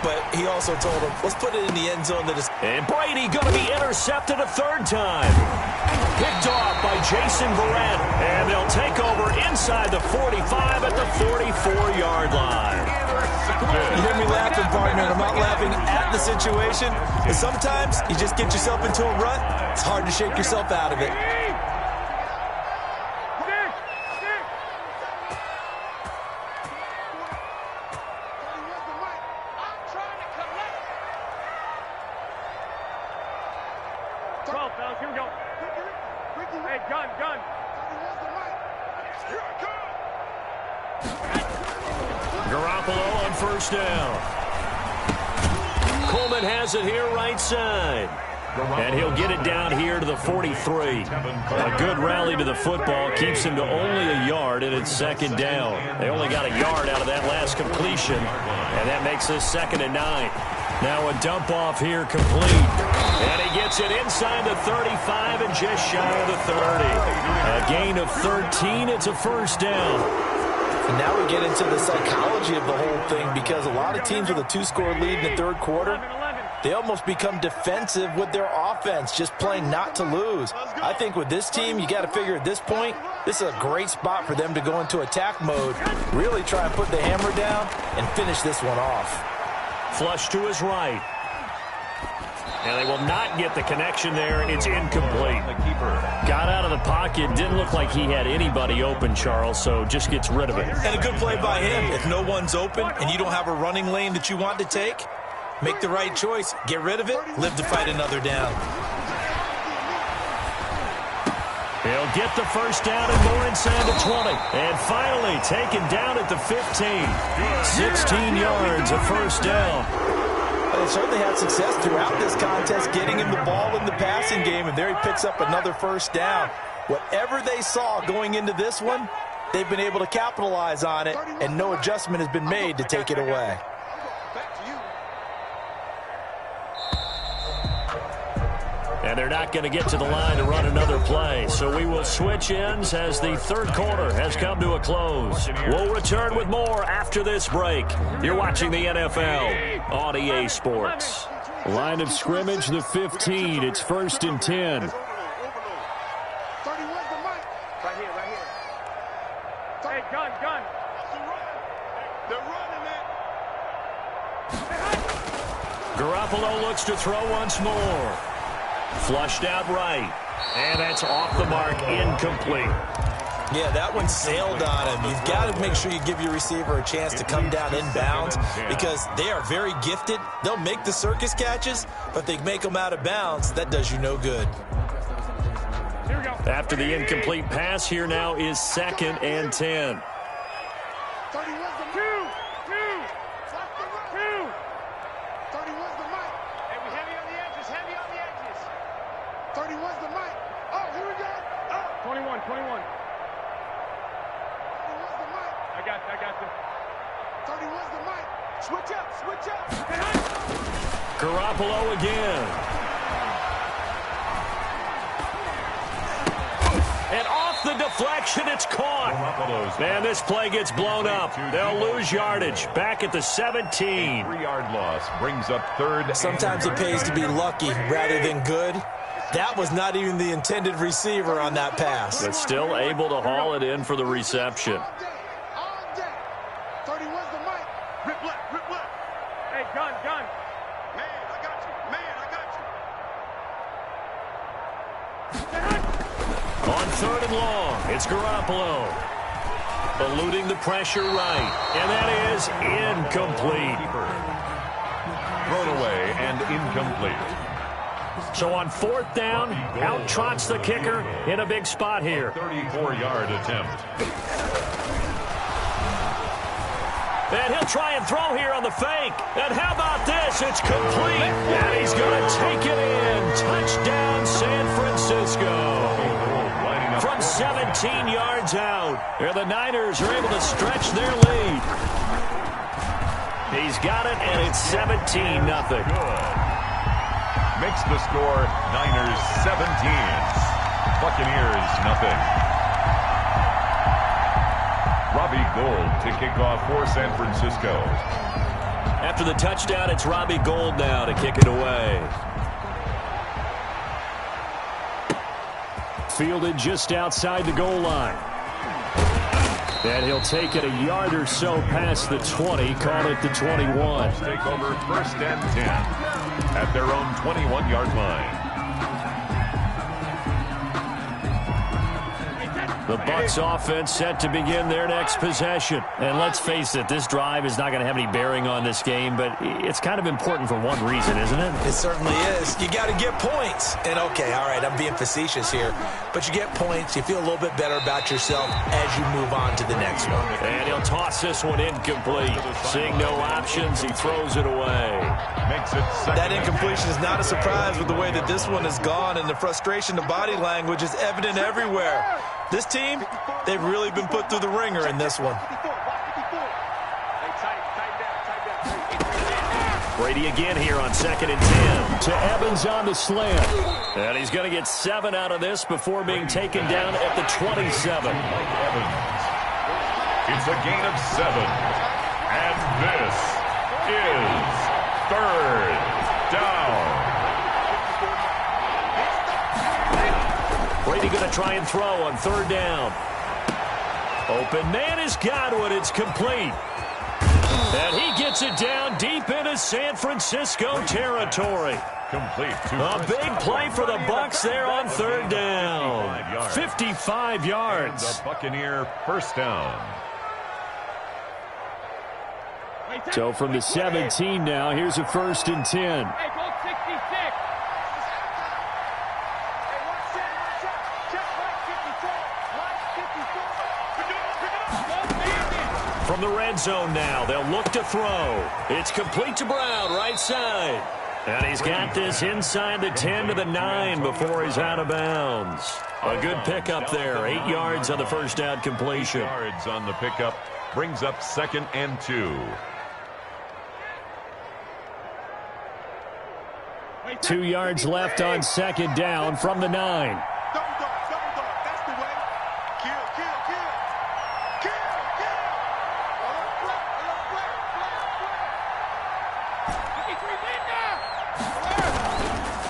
but he also told him, let's put it in the end zone. And Brady going to be intercepted a 3rd time. Picked off by Jason Verrett. And they'll take over inside the 45 at the 44-yard line. You hear me laughing, partner, and I'm not laughing at the situation. But sometimes you just get yourself into a rut. It's hard to shake yourself out of it. Here we go. Hey, gun. Garoppolo on first down. Coleman has it here right side. And he'll get it down here to the 43. A good rally to the football keeps him to only a yard, and it's 2nd down. They only got a yard out of that last completion, and that makes this 2nd and 9. Now a dump off here complete. And he gets it inside the 35 and just shy of the 30. A gain of 13. It's a first down. And now we get into the psychology of the whole thing, because a lot of teams with a 2-score lead in the 3rd quarter, they almost become defensive with their offense, just playing not to lose. I think with this team, you got to figure at this point, this is a great spot for them to go into attack mode, really try and put the hammer down and finish this one off. Flush to his right. And they will not get the connection there. It's incomplete. Got out of the pocket. Didn't look like he had anybody open, Charles, so just gets rid of it. And a good play by him. If no one's open and you don't have a running lane that you want to take, make the right choice. Get rid of it. Live to fight another down. He'll get the first down and more inside the 20. And finally taken down at the 15. 16 yards, a first down. They certainly had success throughout this contest getting him the ball in the passing game, and there he picks up another first down. Whatever they saw going into this one, they've been able to capitalize on it, and no adjustment has been made to take it away. And they're not going to get to the line to run another play. So we will switch ends as the 3rd quarter has come to a close. We'll return with more after this break. You're watching the NFL on EA Sports. Line of scrimmage, the 15. It's 1st and 10. 31's the mic. Right here. Hey, gun. They're running it. Garoppolo looks to throw once more. Flushed out right. And that's off the mark, incomplete. Yeah, that one sailed on him. You've got to make sure you give your receiver a chance to come down inbounds because they are very gifted. They'll make the circus catches, but they make them out of bounds. That does you no good. After the incomplete pass, here now is 2nd and 10. 31's the two. 31's the mic. Hey, we heavy on the edges. 31's the mic. Oh, here we go. 21. 31's the mic. I got this. 31's the mic. Switch up. Garoppolo again. And off the deflection, it's caught. And this play gets blown up. They'll lose yardage. Back at the 17. 3-yard loss brings up 3rd. Sometimes it pays to be lucky rather than good. That was not even the intended receiver on that pass. But still able to haul it in for the reception. All day. 31's the mic. Rip left. Hey, gun. Man, I got you. On 3rd and long, it's Garoppolo. Eluding the pressure right. And that is incomplete. Thrown away and incomplete. So on 4th down, out trots the kicker in a big spot here. 34-yard attempt. And he'll try and throw here on the fake. And how about this? It's complete. And he's going to take it in. Touchdown, San Francisco. From 17 yards out. And the Niners are able to stretch their lead. He's got it, and it's 17-0. Makes the score Niners 17. Buccaneers nothing. Robbie Gould to kick off for San Francisco. After the touchdown, it's Robbie Gould now to kick it away. Fielded just outside the goal line. And he'll take it a yard or so past the 20, call it the 21. Take over 1st and 10 at their own 21-yard line. The Bucs offense set to begin their next possession. And let's face it, this drive is not going to have any bearing on this game, but it's kind of important for one reason, isn't it? It certainly is. You got to get points. And okay, all right, I'm being facetious here, but you get points, you feel a little bit better about yourself as you move on to the next one. And he'll toss this one incomplete. Seeing no options, he throws it away. Makes it that incompletion is not a surprise with the way that this one has gone, and the frustration, the body language is evident everywhere. This team, they've really been put through the ringer in this one. Brady again here on 2nd and 10. To Evans on the slant. And he's going to get 7 out of this before being taken down at the 27. It's a gain of 7. And this is 3rd down. Brady going to try and throw on 3rd down. Open man is Godwin. It's complete. And he gets it down deep into San Francisco territory. Complete. A big play for the Bucs there on 3rd down. 55 yards. The Buccaneer 1st down. So from the 17 now, here's a 1st and 10. From the red zone now, they'll look to throw. It's complete to Brown, right side. And he's got this inside the 10 to the 9 before he's out of bounds. A good pickup there, 8 yards on the 1st down completion. 8 yards on the pickup brings up 2nd and 2. 2 yards left on 2nd down from the 9.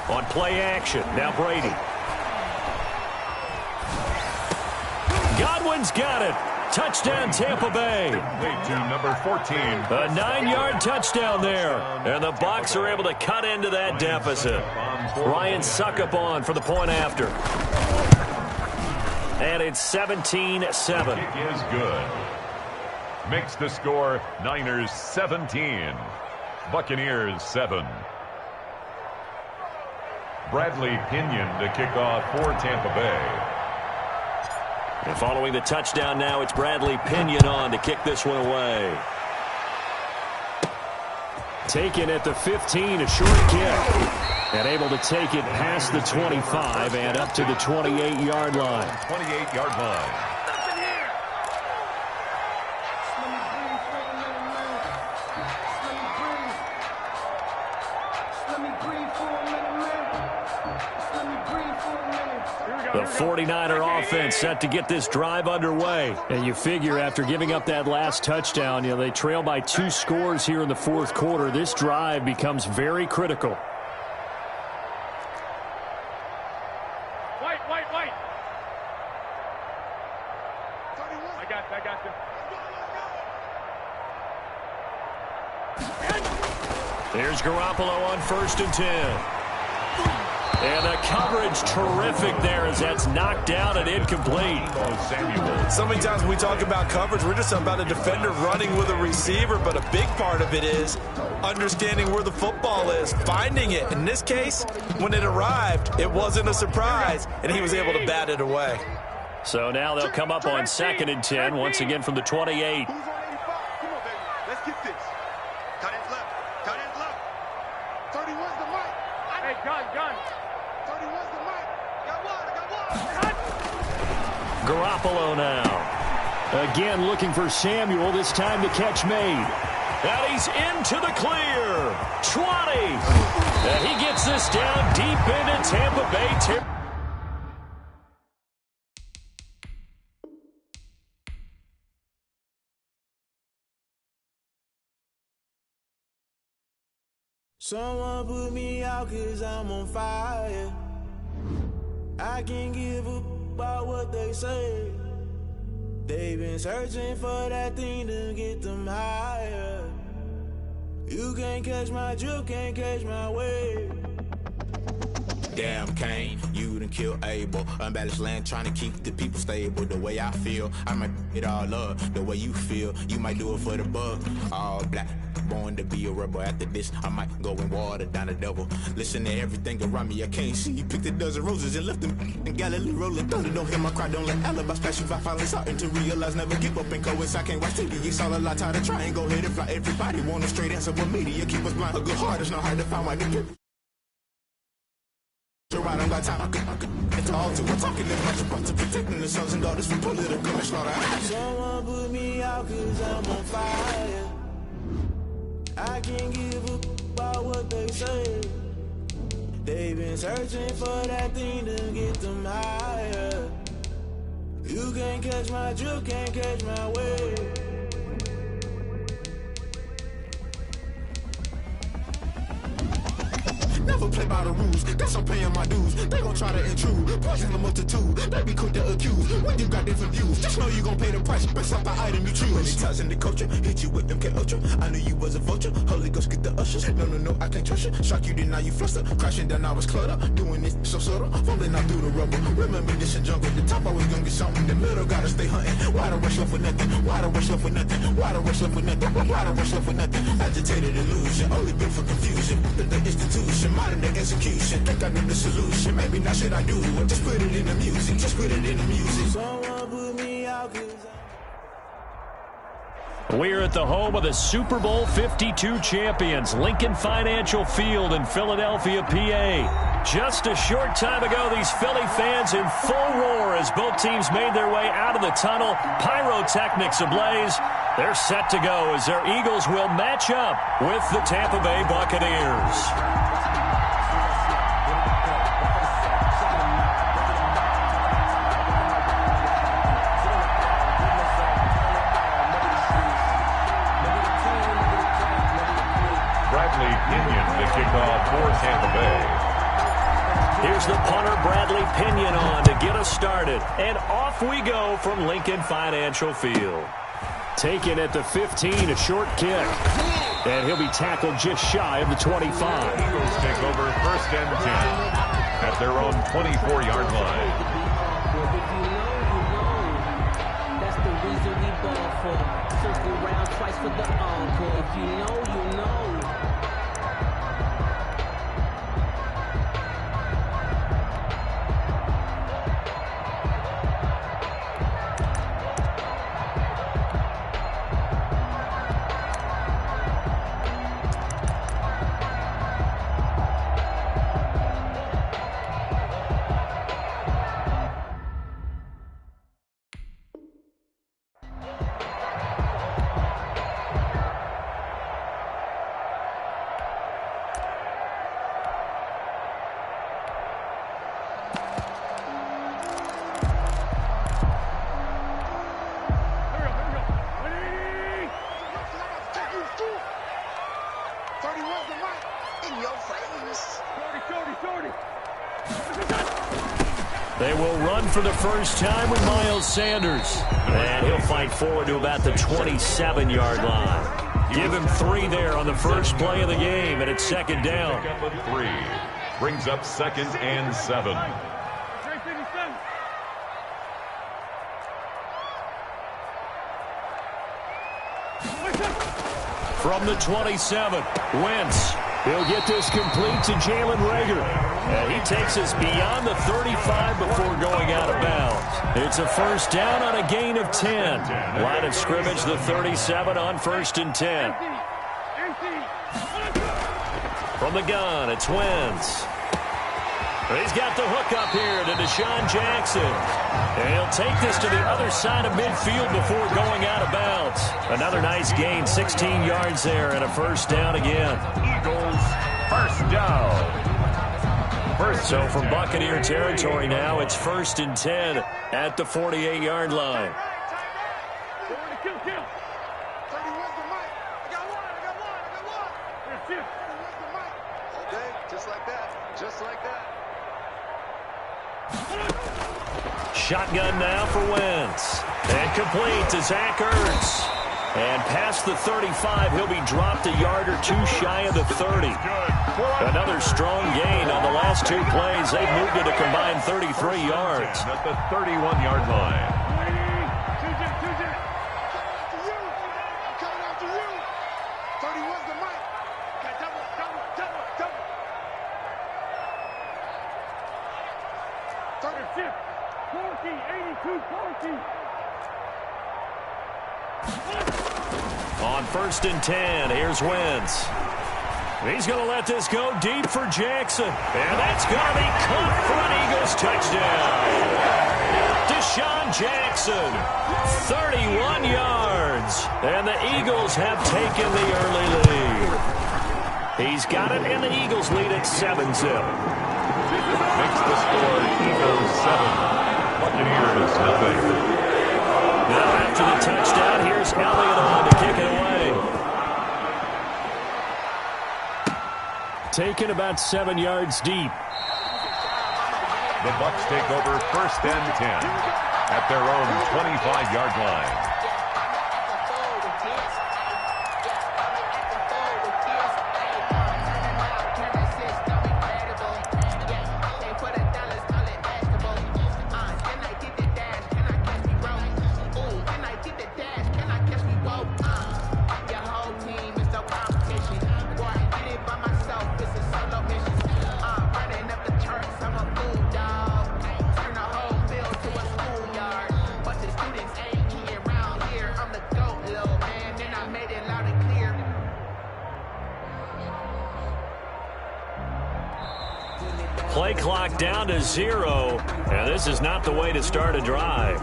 On play action, now Brady. Godwin's got it. Touchdown, Tampa Bay. To number 14. A 9-yard touchdown there. And the Bucs are able to cut into that deficit. Ryan Succop on for the point after. And it's 17-7. Kick is good. Makes the score Niners 17. Buccaneers 7. Bradley Pinion to kick off for Tampa Bay. And following the touchdown now, it's Bradley Pinion on to kick this one away. Taken at the 15, a short kick. And able to take it past the 25 and up to the 28-yard line. 28-yard line. The 49er offense set to get this drive underway. And you figure after giving up that last touchdown, they trail by 2 scores here in the fourth quarter. This drive becomes very critical. Wait. I got you. There's Garoppolo on 1st and 10. And the coverage terrific there as that's knocked down and incomplete. So many times when we talk about coverage, we're just about a defender running with a receiver, but a big part of it is understanding where the football is, finding it. In this case, when it arrived, it wasn't a surprise, and he was able to bat it away. So now they'll come up on 2nd and 10, once again from the 28. Who's on 85? Come on, baby. Let's get this. Tight ends left. 31's the mic. Hey, gun. 31's the mic. I got one. Garoppolo now. Again looking for Samuel, this time the catch made. And he's into the clear. 20. And he gets this down deep into Tampa Bay. Someone put me out 'cause I'm on fire. I can't give up about what they say. They've been searching for that thing to get them higher. You can't catch my drift, can't catch my wave. Damn, Kane, you done killed Abel. Unbalanced land, trying to keep the people stable. The way I feel, I might it all up. The way you feel, you might do it for the buck. All black, born to be a rebel. After this, I might go and water down the devil. Listen to everything around me, I can't see. You picked a dozen roses and left them in Galilee rolling thunder. Don't hear my cry, don't let alibis pass you by. Finally starting to realize, never give up and coincide. Can't watch TV, it's all a lot. Tired of trying, go ahead and fly. Everybody want a straight answer, but media keep us blind. A good heart is not hard to find. Why they I don't got time, I could it's all to we're talking as much about to protecting the sons and daughters from political slaughter. Someone put me out 'cause I'm on fire. I can't give up about what they say. They've been searching for that thing to get them higher. You can't catch my drift, can't catch my wave. Never play by the rules, guess I'm paying my dues. They gon' try to intrude, poison the multitude. They be quick to accuse, when you got different views. Just know you gon' pay the price, based off the item you choose. Many times in the culture, hit you with them K-Ultra. I knew you was a vulture, Holy Ghost get the ushers. No, I can't trust you. Shock you, then now you fluster. Crashing down, I was cluttered. Doing this so subtle, fumbling out through the rubble. Remember this in jungle, the top I was gonna get something. The middle gotta stay hunting. Why the rush left for nothing? Why the rush left for nothing? Why the rush left for nothing? Why the rush left for nothing? Agitated illusion, only built for confusion. The institution, modern day execution. Think I know the solution. Maybe not should I do it? Just put it in the music. Just put it in the music. Someone put me out 'cause We're at the home of the Super Bowl 52 champions, Lincoln Financial Field in Philadelphia, PA. Just a short time ago, these Philly fans in full roar as both teams made their way out of the tunnel. Pyrotechnics ablaze. They're set to go as their Eagles will match up with the Tampa Bay Buccaneers. For Tampa Bay. Here's the punter, Bradley Pinion, on to get us started. And off we go from Lincoln Financial Field. Taken at the 15, a short kick. And he'll be tackled just shy of the 25. Eagles take over 1st and 10 at their own 24-yard line. reason we ball for. Circle round twice for the encore. If you know, you know. They will run for the first time with Miles Sanders. And he'll fight forward to about the 27-yard line. Give him 3 there on the first play of the game, and it's second down. Pick up a 3. Brings up 2nd and 7. From the 27, Wentz. He'll get this complete to Jalen Reagor. And he takes us beyond the 35 before going out of bounds. It's a first down on a gain of 10. Line of scrimmage, the 37 on 1st and 10. From the gun, it's Wentz. He's got the hook up here to Deshaun Jackson. And he'll take this to the other side of midfield before going out of bounds. Another nice gain, 16 yards there, and a first down again. Eagles, first down. So from Buccaneer territory now, it's 1st and 10 at the 48-yard line. Shotgun now for Wentz. And complete to Zach Ertz. And past the 35, he'll be dropped a yard or 2 shy of the 30. Another strong gain on the last 2 plays. They've moved it a combined 33 yards. At the 31-yard line. On 1st and 10, here's Wentz. He's going to let this go deep for Jackson. And that's going to be caught for an Eagles touchdown. Deshaun Jackson, 31 yards. And the Eagles have taken the early lead. He's got it, and the Eagles lead at 7-0. Makes the score Eagles 7. Buccaneers nothing. Now after the touchdown, here's Elliott on to kick it away. Taken about 7 yards deep. The Bucs take over 1st and 10 at their own 25-yard line. Play clock down to 0, and this is not the way to start a drive.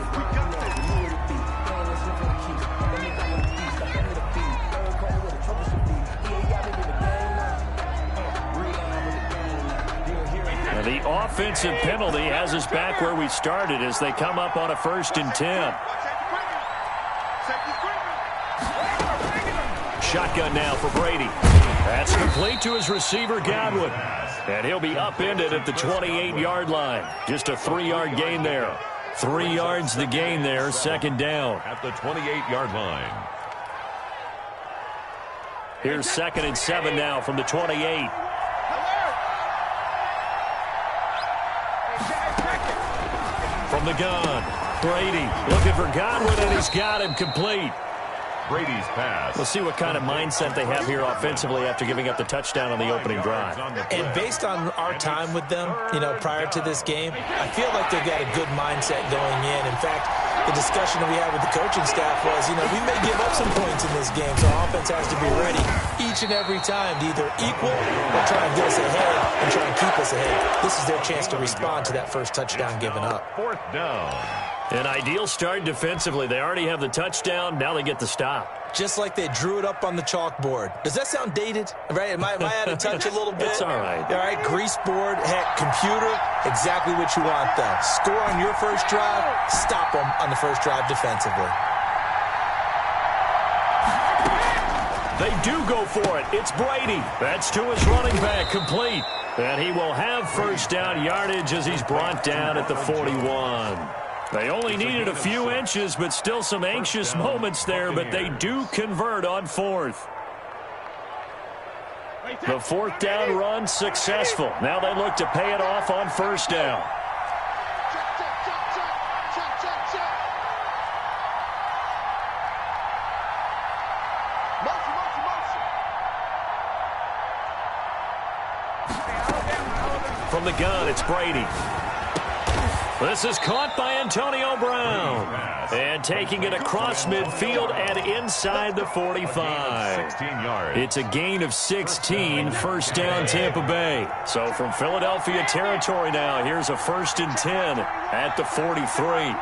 And the offensive penalty has us back where we started as they come up on a 1st and 10. Shotgun now for Brady. That's complete to his receiver, Godwin. And he'll be upended at the 28-yard line. Just a 3-yard gain there. 3 yards the gain there, second down. At the 28-yard line. Here's 2nd and 7 now from the 28. From the gun, Brady looking for Godwin, and he's got him complete. Brady's pass. We'll see what kind of mindset they have here offensively after giving up the touchdown on the opening drive. And based on our time with them, prior to this game, I feel like they've got a good mindset going in. In fact, the discussion that we had with the coaching staff was, we may give up some points in this game, so our offense has to be ready each and every time to either equal or try and get us ahead and try and keep us ahead. This is their chance to respond to that first touchdown given up. 4th down. An ideal start defensively. They already have the touchdown. Now they get the stop. Just like they drew it up on the chalkboard. Does that sound dated? Right? Am I out of touch a little bit? It's all right. All right, grease board, heck, computer, exactly what you want, though. Score on your first drive, stop them on the first drive defensively. They do go for it. It's Brady. That's to his running back, complete. And he will have first down yardage as he's brought down at the 41. They only needed a few inches, but still some anxious moments there, but they do convert on 4th. The 4th down run successful. Now they look to pay it off on first down. From the gun, it's Brady. This is caught by Antonio Brown. And taking it across midfield and inside the 45. 16 yards. It's a gain of 16, first down Tampa Bay. So from Philadelphia territory now, here's a 1st and 10 at the 43.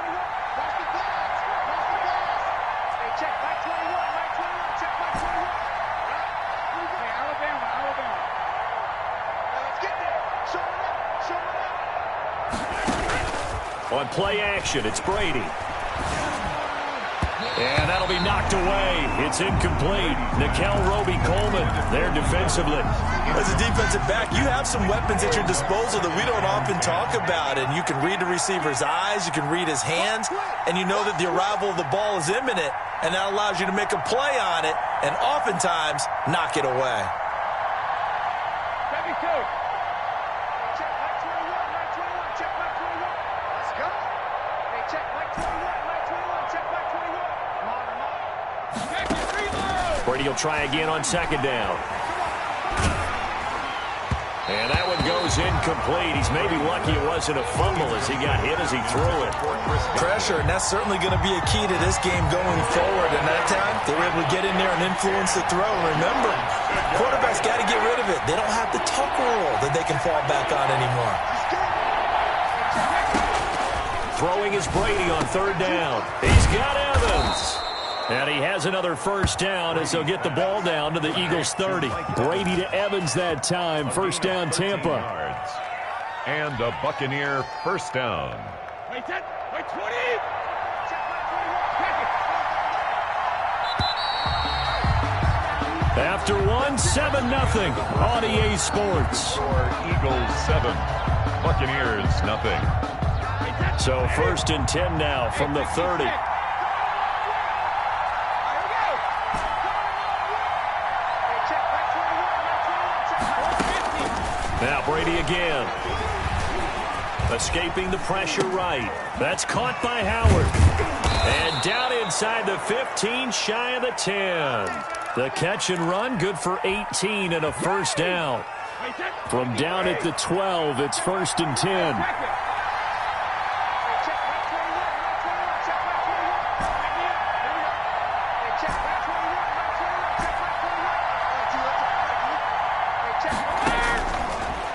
On play action, it's Brady. And that'll be knocked away. It's incomplete. Nikel Roby-Coleman there defensively. As a defensive back, you have some weapons at your disposal that we don't often talk about. And you can read the receiver's eyes, you can read his hands, and you know that the arrival of the ball is imminent. And that allows you to make a play on it and oftentimes knock it away. Brady will try again on 2nd down. And that one goes incomplete. He's maybe lucky it wasn't a fumble as he got hit as he threw it. Pressure, and that's certainly going to be a key to this game going forward. And that time, they were able to get in there and influence the throw. Remember, quarterbacks got to get rid of it. They don't have the tucker roll that they can fall back on anymore. Throwing is Brady on 3rd down. He's got Evans. And he has another first down as they'll get the ball down to the Eagles' 30. Brady to Evans that time. First down, Tampa. And a Buccaneer first down. Wait 10, wait 20. After one, 7-0 on EA Sports. Eagles 7, Buccaneers nothing. So 1st and 10 now from the 30. Now Brady again. Escaping the pressure right. That's caught by Howard. And down inside the 15, shy of the 10. The catch and run, good for 18 and a first down. From down at the 12, it's 1st and 10.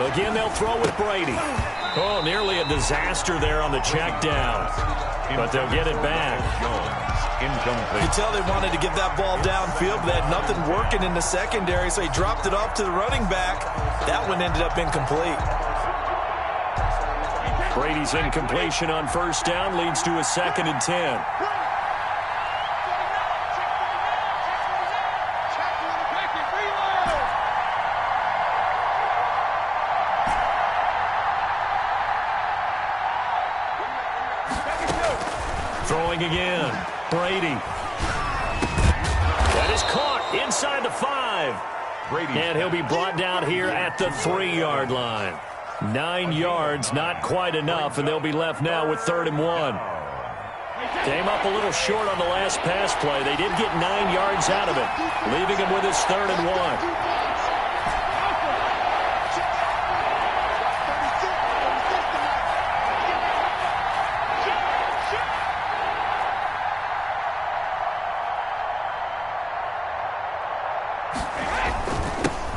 Again, they'll throw with Brady. Oh, nearly a disaster there on the check down. But they'll get it back. Incomplete. You can tell they wanted to get that ball downfield, but they had nothing working in the secondary, so he dropped it off to the running back. That one ended up incomplete. Brady's incompletion on first down leads to a 2nd and 10. Throwing again. Brady. That is caught inside the 5. Brady. And he'll be brought down here at the 3-yard line. 9 yards, not quite enough, and they'll be left now with 3rd and 1. Came up a little short on the last pass play. They did get 9 yards out of it, leaving him with his 3rd and 1.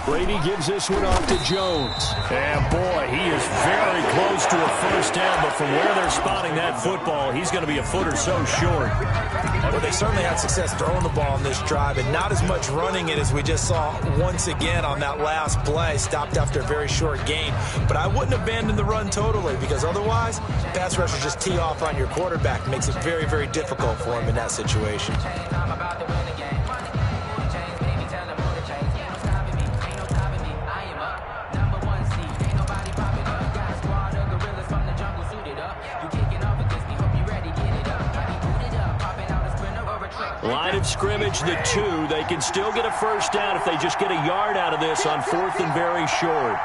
Brady gives this one off to Jones. And boy, he is very close to a first down, but from where they're spotting that football, he's going to be a foot or so short. Well, they certainly had success throwing the ball on this drive, and not as much running it as we just saw once again on that last play. Stopped after a very short gain. But I wouldn't abandon the run totally, because otherwise, pass rushers just tee off on your quarterback. It makes it very, very difficult for him in that situation. Line of scrimmage, the 2. They can still get a first down if they just get a yard out of this on 4th and very short.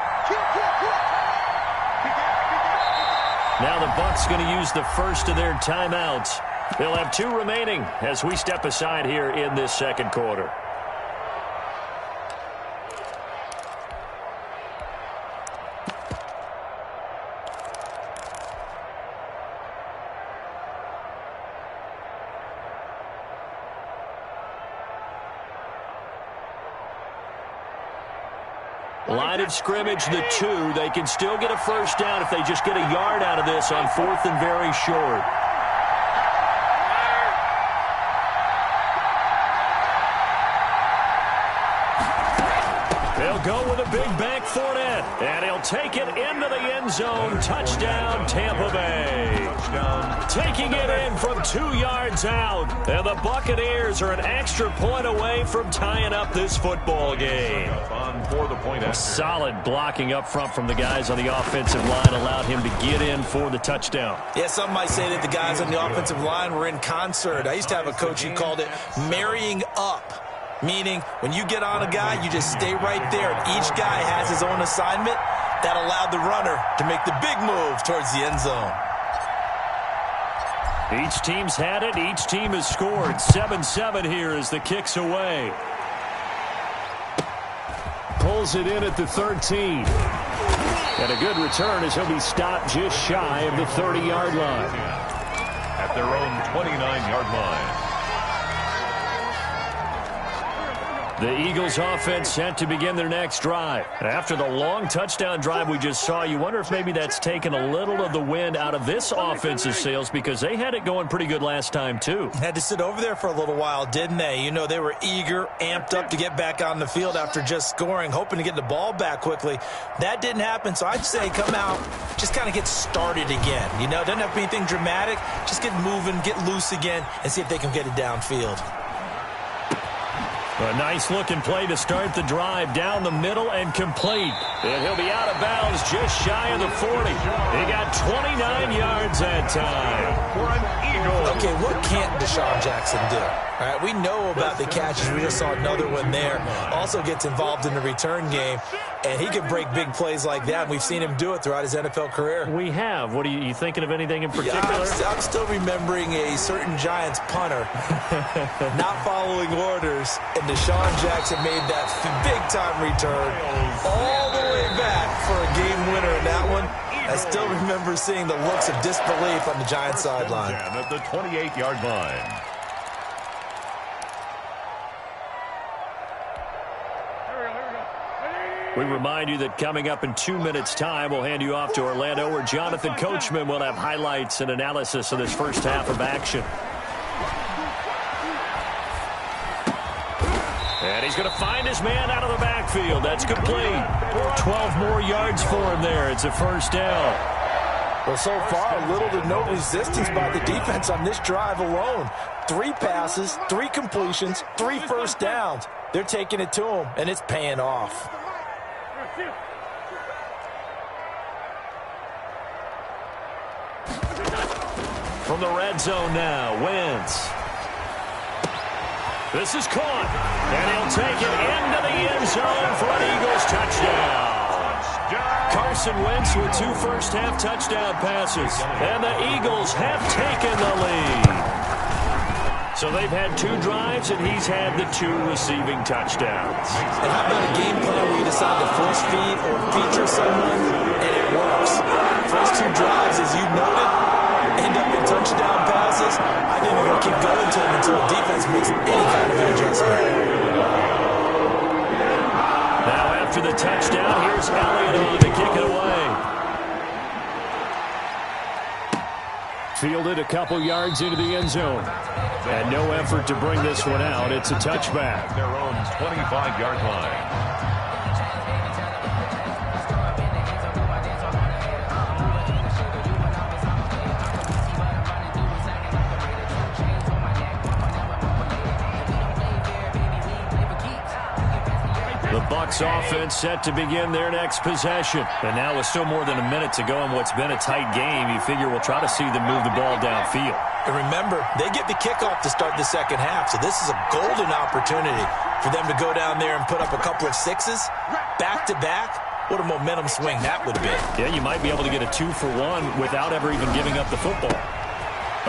Now the Bucs going to use the first of their timeouts. They'll have 2 remaining as we step aside here in this second quarter. Line of scrimmage, the 2. They can still get a first down if they just get a yard out of this on 4th and very short. They'll go with a big back Fournette, and he'll take it into the end zone. Touchdown, Tampa Bay. Taking it in from 2 yards out, and the Buccaneers are an extra point away from tying up this football game. Solid blocking up front from the guys on the offensive line allowed him to get in for the touchdown. Yeah, some might say that the guys on the offensive line were in concert. I used to have a coach who called it marrying up. Meaning, when you get on a guy, you just stay right there. And each guy has his own assignment. That allowed the runner to make the big move towards the end zone. Each team's had it. Each team has scored. 7-7 here as the kick's away. Pulls it in at the 13. And a good return as he'll be stopped just shy of the 30-yard line. At their own 29-yard line. The Eagles offense set to begin their next drive. After the long touchdown drive we just saw, you wonder if maybe that's taken a little of the wind out of this offensive sails, because they had it going pretty good last time too. Had to sit over there for a little while, didn't they? You know, they were eager, amped up to get back on the field after just scoring, hoping to get the ball back quickly. That didn't happen, so I'd say come out, just kind of get started again. You know, doesn't have to be anything dramatic. Just get moving, get loose again, and see if they can get it downfield. A nice-looking play to start the drive down the middle and complete. And he'll be out of bounds just shy of the 40. He got 29 yards that time. For an Eagle. Okay, what can't Deshaun Jackson do? All right, we know about the catches. We just saw another one there. Also gets involved in the return game, and he can break big plays like that. And we've seen him do it throughout his NFL career. We have. What are you thinking of anything in particular? Yeah, I'm still remembering a certain Giants punter not following orders, and Deshaun Jackson made that big-time return all the way back for a game winner in that one. I still remember seeing the looks of disbelief on the Giants sideline. At the 28-yard line. We remind you that coming up in 2 minutes' time, we'll hand you off to Orlando, where Jonathan Coachman will have highlights and analysis of this first half of action. And he's going to find his man out of the backfield. That's complete. 12 more yards for him there. It's a first down. Well, so far, little to no resistance by the defense on this drive alone. 3 passes, 3 completions, 3 first downs. They're taking it to him, and it's paying off. From the red zone now, Wentz. This is caught, and he'll take it into the end zone for an Eagles touchdown. Carson Wentz with 2 first-half touchdown passes. And the Eagles have taken the lead. So they've had 2 drives, and he's had the 2 receiving touchdowns. And how about a game plan where you decide to force feed or feature someone, and it works? First 2 drives, as you noted, end up in touchdown passes. I think they're going to keep going to them until the defense makes any kind of adjustment. Now after the touchdown, here's Elliott on to kick it away. Fielded a couple yards into the end zone. And no effort to bring this one out. It's a touchback. Their own 25-yard line. The Bucs offense set to begin their next possession. And now with still more than a minute to go in what's been a tight game, you figure we'll try to see them move the ball downfield. And remember, they get the kickoff to start the second half, so this is a golden opportunity for them to go down there and put up a couple of 6s back-to-back. What a momentum swing that would be. Yeah, you might be able to get a 2-for-1 without ever even giving up the football.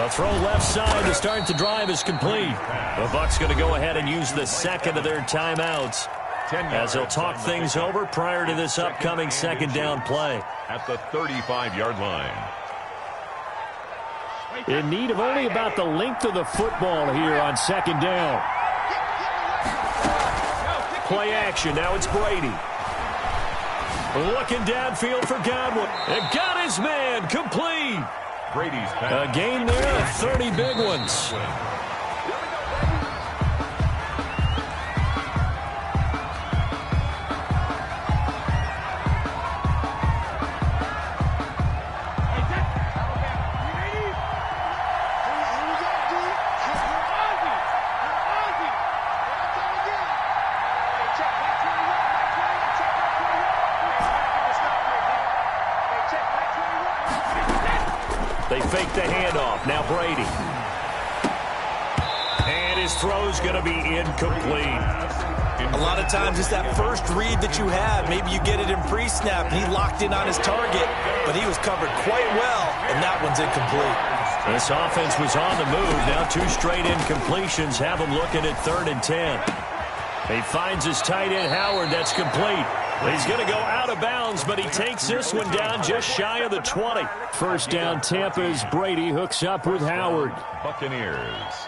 A throw left side to start the drive is complete. The Bucs going to go ahead and use the second of their timeouts as they'll talk things over prior to this upcoming second down play. At the 35-yard line. In need of only about the length of the football here on second down. Play action. Now it's Brady. Looking downfield for Godwin. And got his man complete. Brady's A gain there of 30 big ones. They fake the handoff. Now Brady. And his throw's going to be incomplete. A lot of times it's that first read that you have. Maybe you get it in pre-snap, and he locked in on his target, but he was covered quite well, and that one's incomplete. This offense was on the move. Now 2 straight incompletions have him looking at 3rd and 10. He finds his tight end, Howard. That's complete. He's going to go out of bounds, but he takes this one down just shy of the 20. First down, Tampa as Brady hooks up with Howard. Buccaneers.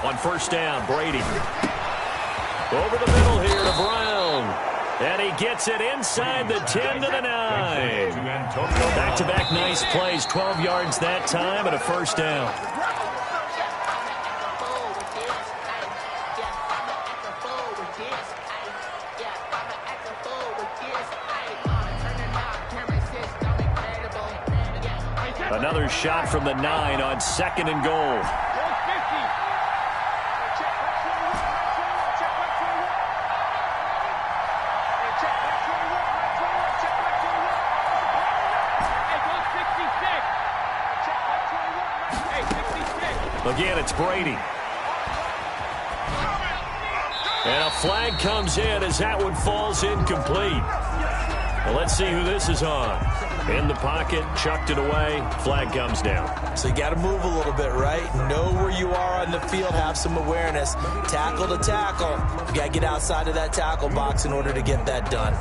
On first down, Brady. Over the middle here to Brown. And he gets it inside the 10 to the 9. Back-to-back nice plays. 12 yards that time and a first down. Another shot from the 9 on 2nd and goal. Again, it's Brady. And a flag comes in as that one falls incomplete. Well, let's see who this is on. In the pocket, chucked it away, flag comes down. So you got to move a little bit, right? Know where you are on the field, have some awareness. Tackle to tackle. You got to get outside of that tackle box in order to get that done.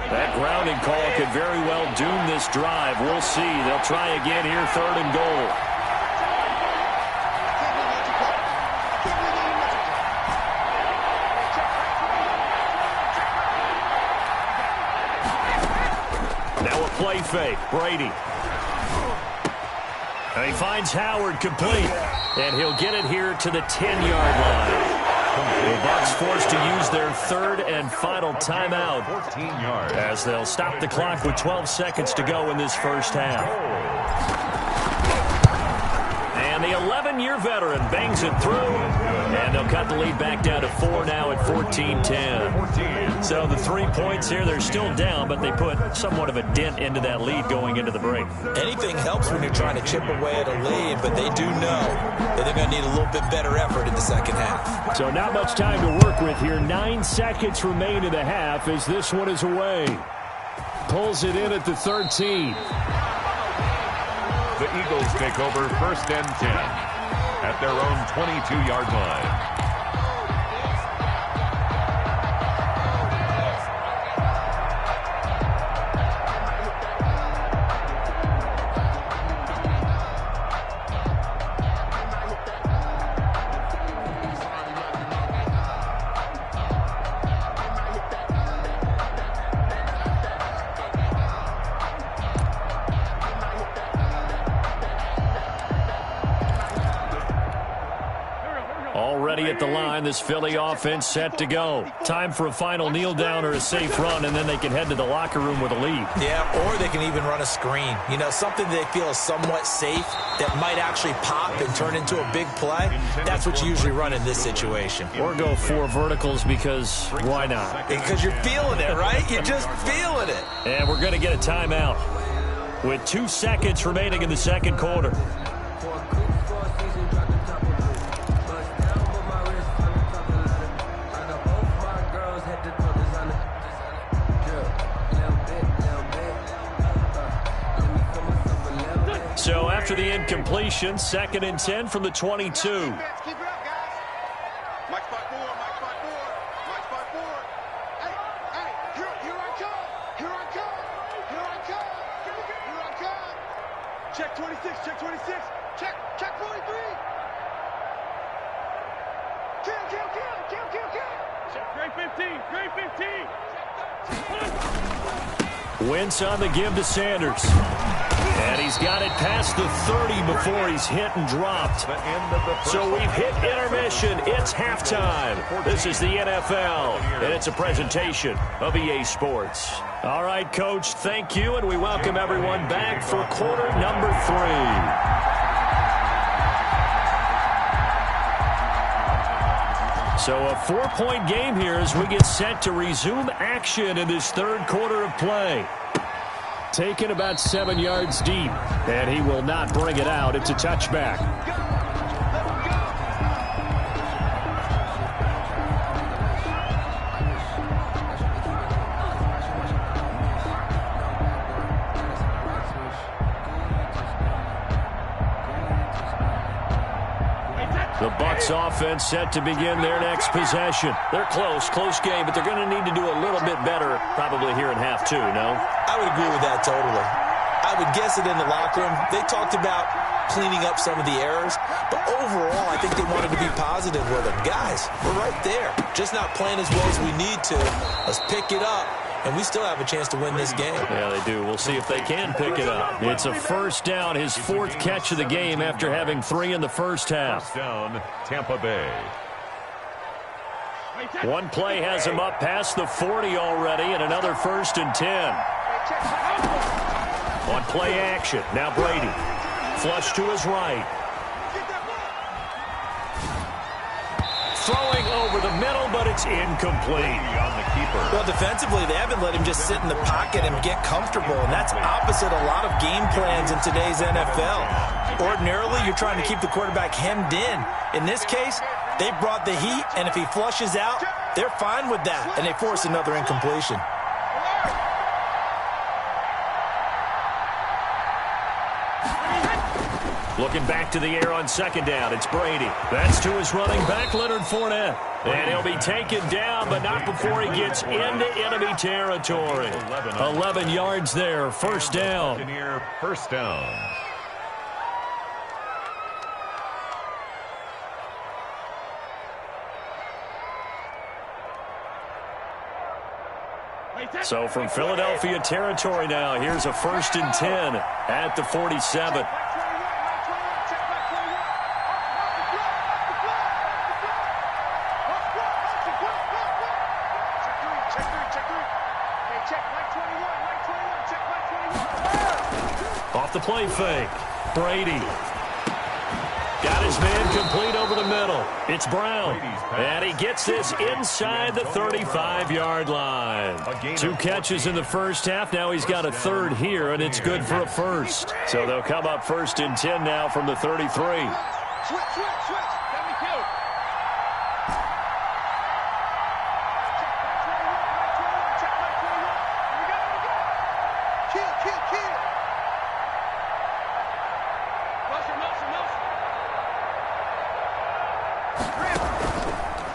That grounding call could very well doom this drive. We'll see. They'll try again here, 3rd and goal. Now a play fake. Brady. And he finds Howard complete. And he'll get it here to the 10-yard line. The Bucs forced to use their 3rd and final timeout 14 yards. as they'll stop the clock with 12 seconds to go in this first half. 7-year veteran bangs it through, and they'll cut the lead back down to 4 now at 14-10. So the 3 points here, they're still down, but they put somewhat of a dent into that lead going into the break. Anything helps when you're trying to chip away at a lead, but they do know that they're going to need a little bit better effort in the second half. So not much time to work with here. 9 seconds remain in the half as this one is away. Pulls it in at the 13. The Eagles take over 1st and 10 at their own 22-yard line. Already at the line, this Philly offense set to go. Time for a final kneel down or a safe run, and then they can head to the locker room with a lead. Yeah, or they can even run a screen. You know, something they feel is somewhat safe that might actually pop and turn into a big play. That's what you usually run in this situation. Or go 4 verticals because why not? Because you're feeling it, right? You're just feeling it. And we're going to get a timeout with 2 seconds remaining in the second quarter. So after the incompletion, 2nd and 10 from the 22. Keep it up, guys. Mike spot 4, Mike spot 4, Mike spot 4. Hey, here I come. Here I come. Here I come. Here I come. Check 26, check 26. Check 43. Kill. Check grade 15, grade 15. Wentz on the give to Sanders. And he's got it past the 30 before he's hit and dropped. So we've hit intermission. It's halftime. This is the NFL, and it's a presentation of EA Sports. All right, Coach, thank you, and we welcome everyone back for quarter number 3. So a 4-point game here as we get set to resume action in this third quarter of play. Taken about 7 yards deep, and he will not bring it out. It's a touchback. The Bucs offense set to begin their next possession. They're close game, but they're going to need to do a little bit better probably here in half 2, no? I would agree with that totally. I would guess it in the locker room. They talked about cleaning up some of the errors, but overall, I think they wanted to be positive with them. Guys, we're right there. Just not playing as well as we need to. Let's pick it up, and we still have a chance to win this game. Yeah, they do. We'll see if they can pick it up. It's a first down, his 4th catch of the game after having 3 in the first half. First down, Tampa Bay. One play has him up past the 40 already, and another 1st and 10. On play action, now Brady. Flush to his right. Throwing over the middle, but it's incomplete. On the keeper. Well, defensively, they haven't let him just sit in the pocket and get comfortable, and that's opposite a lot of game plans in today's NFL. Ordinarily, you're trying to keep the quarterback hemmed in. In this case, they brought the heat, and if he flushes out, they're fine with that, and they force another incompletion. Looking back to the air on 2nd down. It's Brady. That's to his running back, Leonard Fournette. And he'll be taken down, but not before he gets into enemy territory. 11 yards there, 1st down. First down. So from Philadelphia territory now, here's a 1st and 10 at the 47. Off the play fake, Brady. Got his man complete over the middle. It's Brown. And he gets this inside the 35-yard line. 2 catches in the first half. Now he's got a third here, and it's good for a first. So they'll come up 1st and 10 now from the 33. Switch. Let me kill. Kill.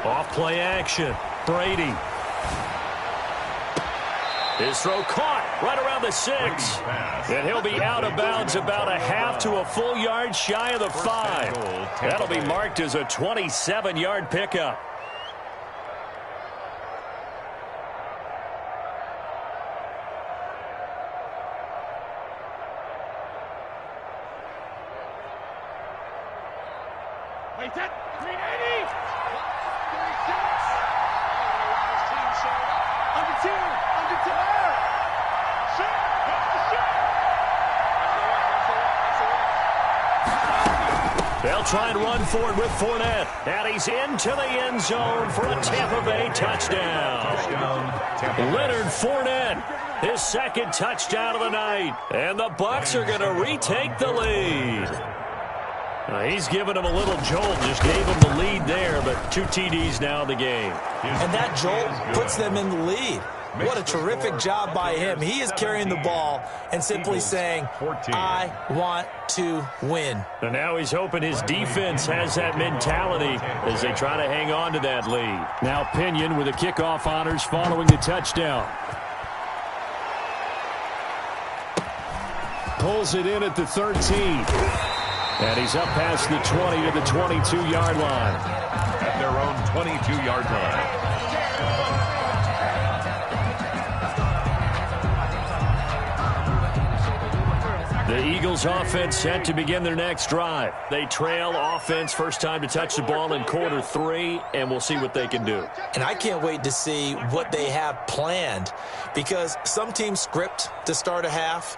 Off play action. Brady. His throw caught right around the 6. And he'll be out of bounds about a half to a full yard shy of the 5. That'll be marked as a 27-yard pickup. Wait, that 380. They'll try and run for it with Fournette. And he's into the end zone for a Tampa Bay touchdown. Leonard Fournette, his 2nd touchdown of the night. And the Bucs are going to retake the lead. He's giving him a little jolt, just gave him the lead there, but 2 TDs now in the game. And that jolt puts them in the lead. What a terrific job by him. He is carrying the ball and simply saying, I want to win. And now he's hoping his defense has that mentality as they try to hang on to that lead. Now Pinion with the kickoff honors following the touchdown. Pulls it in at the 13. And he's up past the 20 to the 22-yard line. At their own 22-yard line. The Eagles offense set to begin their next drive. They trail offense, first time to touch the ball in quarter 3, and we'll see what they can do. And I can't wait to see what they have planned, because some teams script to start a half.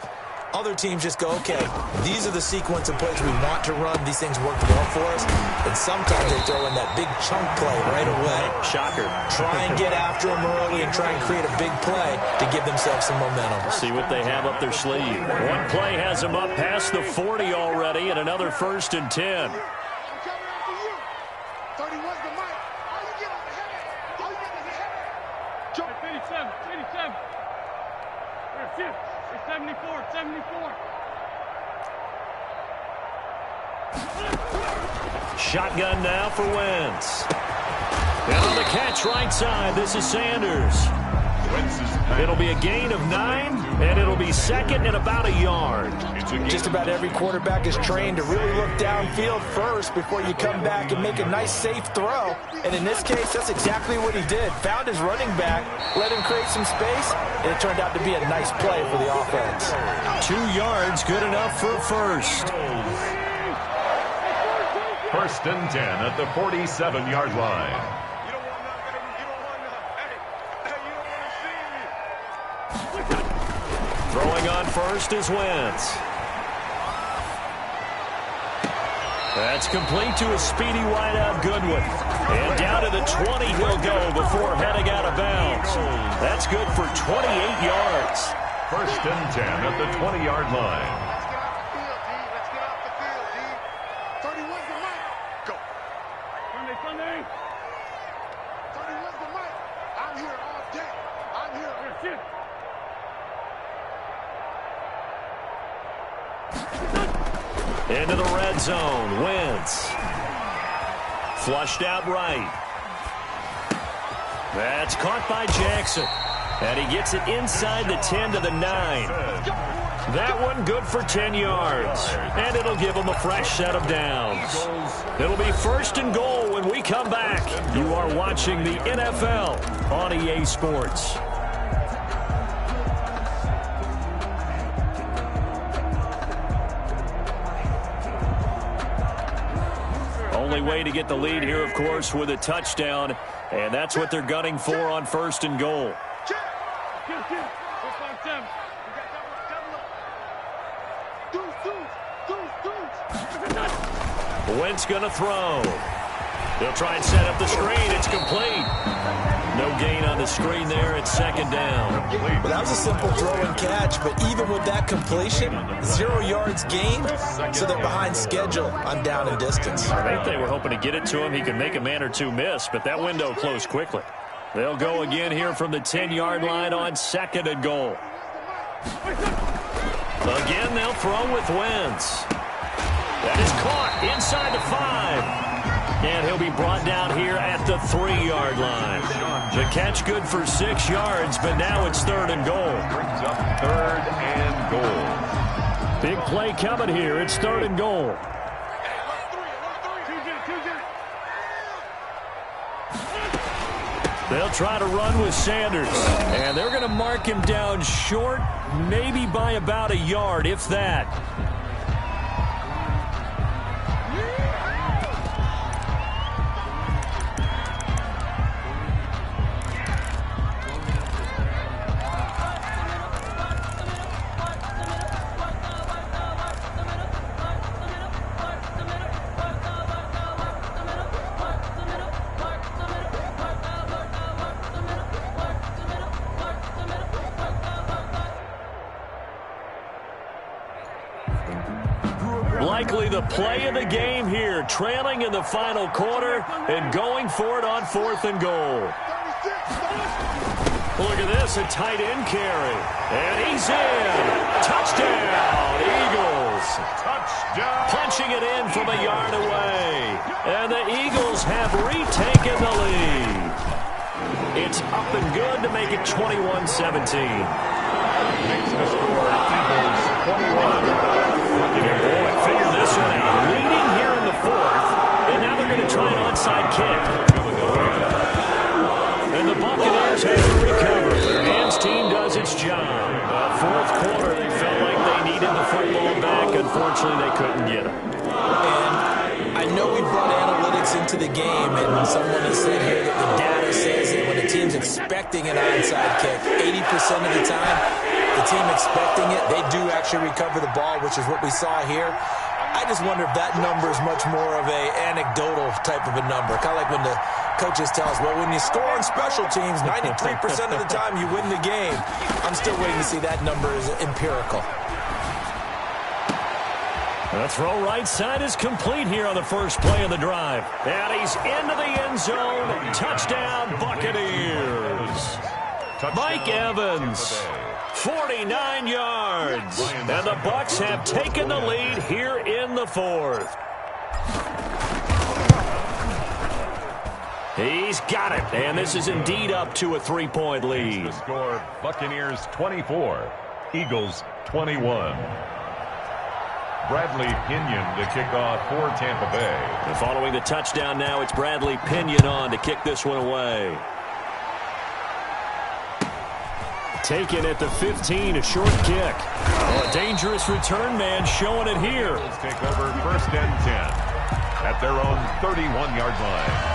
Other teams just go, okay, these are the sequence of plays we want to run. These things work well for us. And sometimes they throw in that big chunk play right away. Shocker. Try and get after them early and try and create a big play to give themselves some momentum. See what they have up their sleeve. One play has them up past the 40 already, and another 1st and 10. 31's the mic. All you get is the head. All you get is the head. Jump. 87. 74. Shotgun now for Wentz. And on the catch right side, this is Sanders. It'll be a gain of 9, and it'll be 2nd and about a yard. Just about every quarterback is trained to really look downfield first before you come back and make a nice, safe throw. And in this case, that's exactly what he did. Found his running back, let him create some space, and it turned out to be a nice play for the offense. 2 yards, good enough for a first. 1st and 10 at the 47-yard line. Throwing on first is Wentz. That's complete to a speedy wideout Goodwin. And down to the 20 he'll go before heading out of bounds. That's good for 28 yards. 1st and 10 at the 20-yard line. Let's get off the field, D. 31's the mic. Go. Sunday. 31's the mic. I'm here all day. I'm here. Into the red zone. Wentz. Flushed out right. That's caught by Jackson. And he gets it inside the 10 to the 9. That one good for 10 yards. And it'll give him a fresh set of downs. It'll be 1st and goal when we come back. You are watching the NFL on EA Sports. Only way to get the lead here, of course, with a touchdown. And that's what they're gunning for on 1st and goal. Wentz going to throw. They'll try and set up the screen. It's complete. No gain on the screen there. It's second down. Well, that was a simple throw and catch, but even with that completion, 0 yards gained, so they're behind schedule on down and distance. I think they were hoping to get it to him. He could make a man or two miss, but that window closed quickly. They'll go again here from the 10-yard line on second and goal. Again, they'll throw with Wentz. That is caught inside the 5. And he'll be brought down here at the 3-yard line. The catch good for 6 yards, but now it's third and goal. Brings up third and goal. Big play coming here. It's third and goal. They'll try to run with Sanders. And they're going to mark him down short, maybe by about a yard, if that. Likely the play of the game here, trailing in the final quarter and going for it on fourth and goal. Look at this, a tight end carry. And he's in. Touchdown, Eagles. Touchdown. Punching it in from a yard away. And the Eagles have retaken the lead. It's up and good to make it 21-17. Makes the score Eagles 21. Boy, figure this one out. Leading here in the fourth, and now they're going to try an onside kick. And the Buccaneers have to recover. Their hands team does its job. Fourth quarter, they felt like they needed the football back. Unfortunately, they couldn't get it. And I know we brought analytics into the game, and someone has said here that the data says that when a team's expecting an onside kick, 80% of the time, the team expecting it, they do actually recover the ball, which is what we saw here. I just wonder if that number is much more of a anecdotal type of a number. Kind of like when the coaches tell us, well, when you score on special teams, 93% of the time you win the game. I'm still waiting to see that number is empirical. The throw right side is complete here on the first play of the drive. And he's into the end zone. Touchdown, Buccaneers. Mike Evans. 49 yards. And the Bucs have taken the lead here in the fourth. He's got it. And this is indeed up to a 3-point lead. The score, Buccaneers 24, Eagles 21. Bradley Pinion to kick off for Tampa Bay. And following the touchdown now, it's Bradley Pinion on to kick this one away. Taken at the 15, a short kick. Oh, a dangerous return man showing it here. Let's take over first and 10 at their own 31-yard line.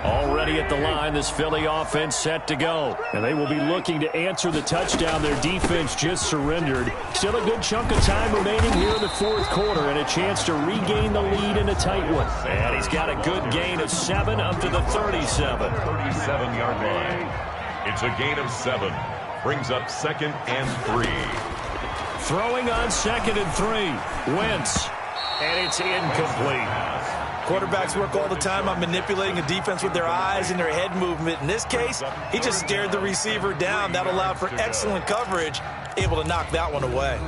Already at the line, this Philly offense set to go. And they will be looking to answer the touchdown their defense just surrendered. Still a good chunk of time remaining here in the fourth quarter and a chance to regain the lead in a tight one. And he's got a good gain of 7 up to the 37. 37-yard line. It's a gain of 7. Brings up second and 3. Throwing on second and 3. Wentz. And it's incomplete. Quarterbacks work all the time on manipulating a defense with their eyes and their head movement. In this case, he just stared the receiver down. That allowed for excellent coverage, able to knock that one away.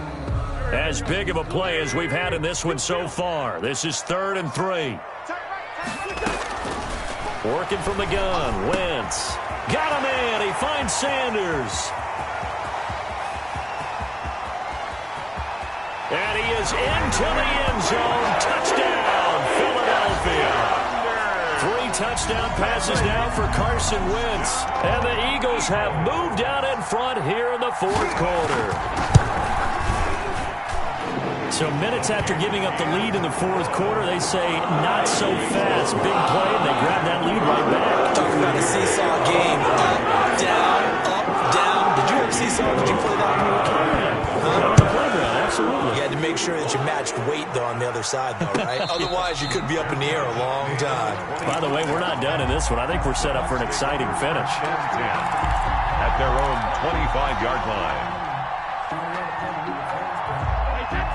As big of a play as we've had in this one so far. This is 3rd and 3. Working from the gun, Wentz. Got him in. He finds Sanders. And he is into the end zone. Touchdown, Philadelphia. 3 touchdown passes now for Carson Wentz. And the Eagles have moved out in front here in the fourth quarter. So minutes after giving up the lead in the fourth quarter, they say not so fast. Big play, and they grab that lead right back. Talk about a seesaw game. Up, down, up, down. Did you ever seesaw? Did you play that when you were a kid? On the playground, absolutely. make sure that you matched weight, though, on the other side, though, right? Otherwise, you could be up in the air a long time. By the way, we're not done in this one. I think we're set up for an exciting finish. 10-10 at their own 25-yard line.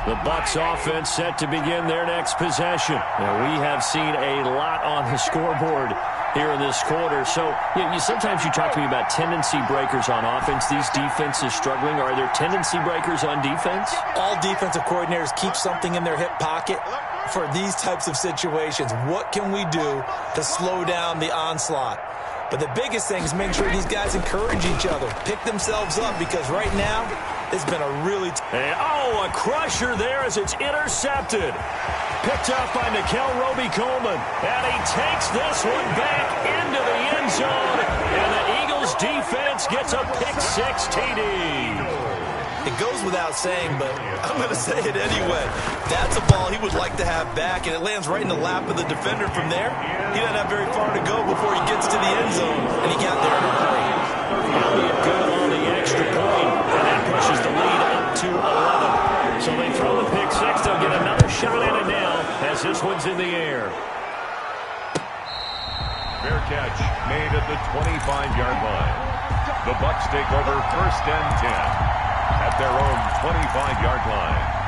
The Bucs offense set to begin their next possession. Now, we have seen a lot on the scoreboard here in this quarter. So sometimes you talk to me about tendency breakers on offense. These defenses struggling. Are there tendency breakers on defense? All defensive coordinators keep something in their hip pocket for these types of situations. What can we do to slow down the onslaught? But the biggest thing is make sure these guys encourage each other, pick themselves up, because right now it's been a really... a crusher there as it's intercepted. Picked up by Nickel Roby-Coleman. And he takes this one back into the end zone. And the Eagles defense gets a pick-6 TD. It goes without saying, but I'm going to say it anyway. That's a ball he would like to have back, and it lands right in the lap of the defender from there. He doesn't have very far to go before he gets to the end zone, and he got there in a hurry. Elliott good on the extra point, and that pushes the lead up to 11. So they throw the pick-6. They'll get another shot at it now as this one's in the air. Fair catch made at the 25-yard line. The Bucs take over 1st and 10 at their own 25-yard line.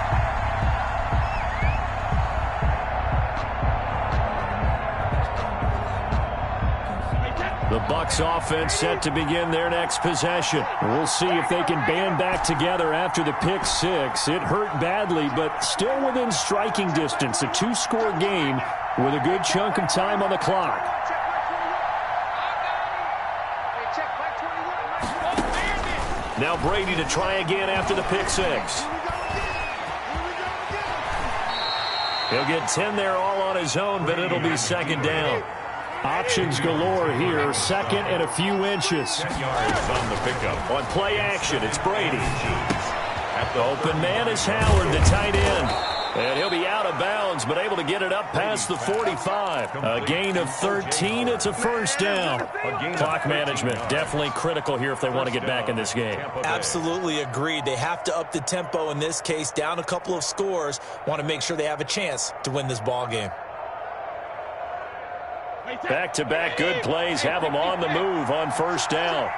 The Bucs offense set to begin their next possession. We'll see if they can band back together after the pick-6. It hurt badly, but still within striking distance. A 2-score game with a good chunk of time on the clock. Now Brady to try again after the pick-6. He'll get 10 there all on his own, but it'll be 2nd down. Options galore here. 2nd and a few inches. Yards on the pickup. On play action, it's Brady. At the open man is Howard, the tight end. And he'll be out of bounds, but able to get it up past the 45. A gain of 13. It's a 1st down. Clock management, definitely critical here if they want to get back in this game. Absolutely agreed. They have to up the tempo in this case, down a couple of scores. Want to make sure they have a chance to win this ball game. Back-to-back good plays have them on the move on 1st down.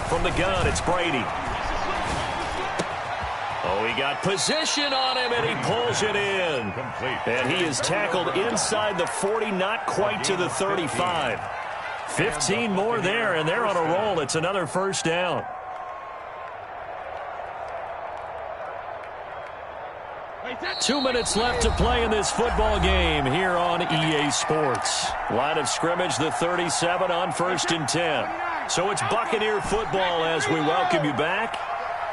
From the gun, it's Brady. Oh, he got position on him, and he pulls it in. And he is tackled inside the 40, not quite to the 35. 15 more there, and they're on a roll. It's another 1st down. Two minutes left to play in this football game here on EA Sports. Line of scrimmage, the 37 on 1st and 10. So it's Buccaneer football as we welcome you back.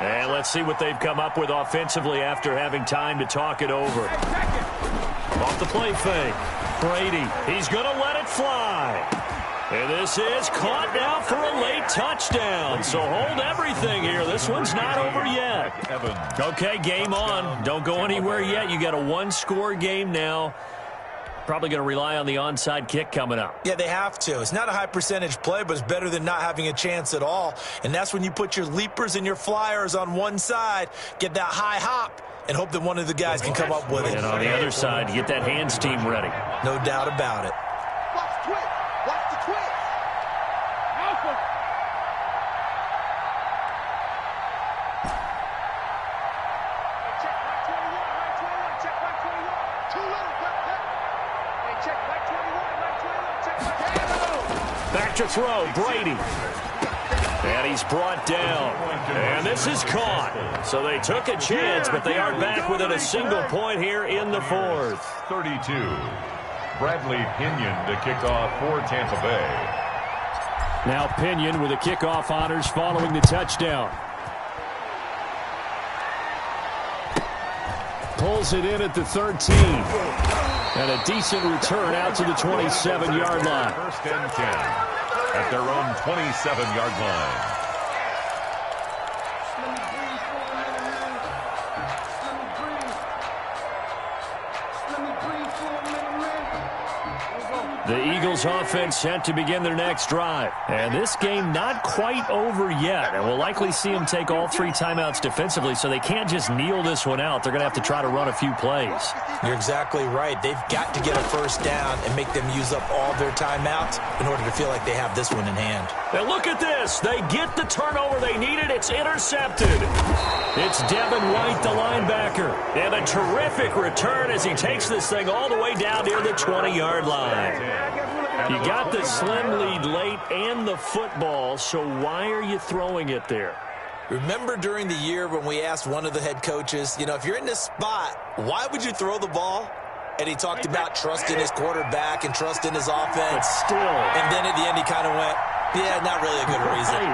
And let's see what they've come up with offensively after having time to talk it over. Off the play fake. Brady, he's going to let it fly. And this is caught now for a late touchdown. So hold everything here. This one's not over yet. Okay, game on. Don't go anywhere yet. You got a 1-score game now. Probably going to rely on the onside kick coming up. Yeah, they have to. It's not a high percentage play, but it's better than not having a chance at all. And that's when you put your leapers and your flyers on one side, get that high hop, and hope that one of the guys can come up with it. And on the other side, get that hands team ready. No doubt about it. Watch the twist. Watch the twist. Alpha. Check back 21. Right 21. Check back 21. Too little. Hey, check back 21. Right 21. Check back. Back to throw. Brady. And he's brought down. And this is caught. So they took a chance, but they are back within a single point here in the 4th. 32. Bradley Pinion to kick off for Tampa Bay. Now Pinion with the kickoff honors following the touchdown. Pulls it in at the 13. And a decent return out to the 27-yard line. 1st and 10 at their own 27-yard line. The Eagles offense set to begin their next drive. And this game not quite over yet. And we'll likely see them take all 3 timeouts defensively, so they can't just kneel this one out. They're going to have to try to run a few plays. You're exactly right. They've got to get a first down and make them use up all their timeouts in order to feel like they have this one in hand. And look at this. They get the turnover they needed. It's intercepted. It's Devin White, the linebacker. And a terrific return as he takes this thing all the way down near the 20-yard line. You got the slim lead late and the football, so why are you throwing it there? Remember during the year when we asked one of the head coaches, if you're in this spot, why would you throw the ball? And he talked about trusting his quarterback and trusting his offense. But still. And then at the end he kind of went, yeah, not really a good reason.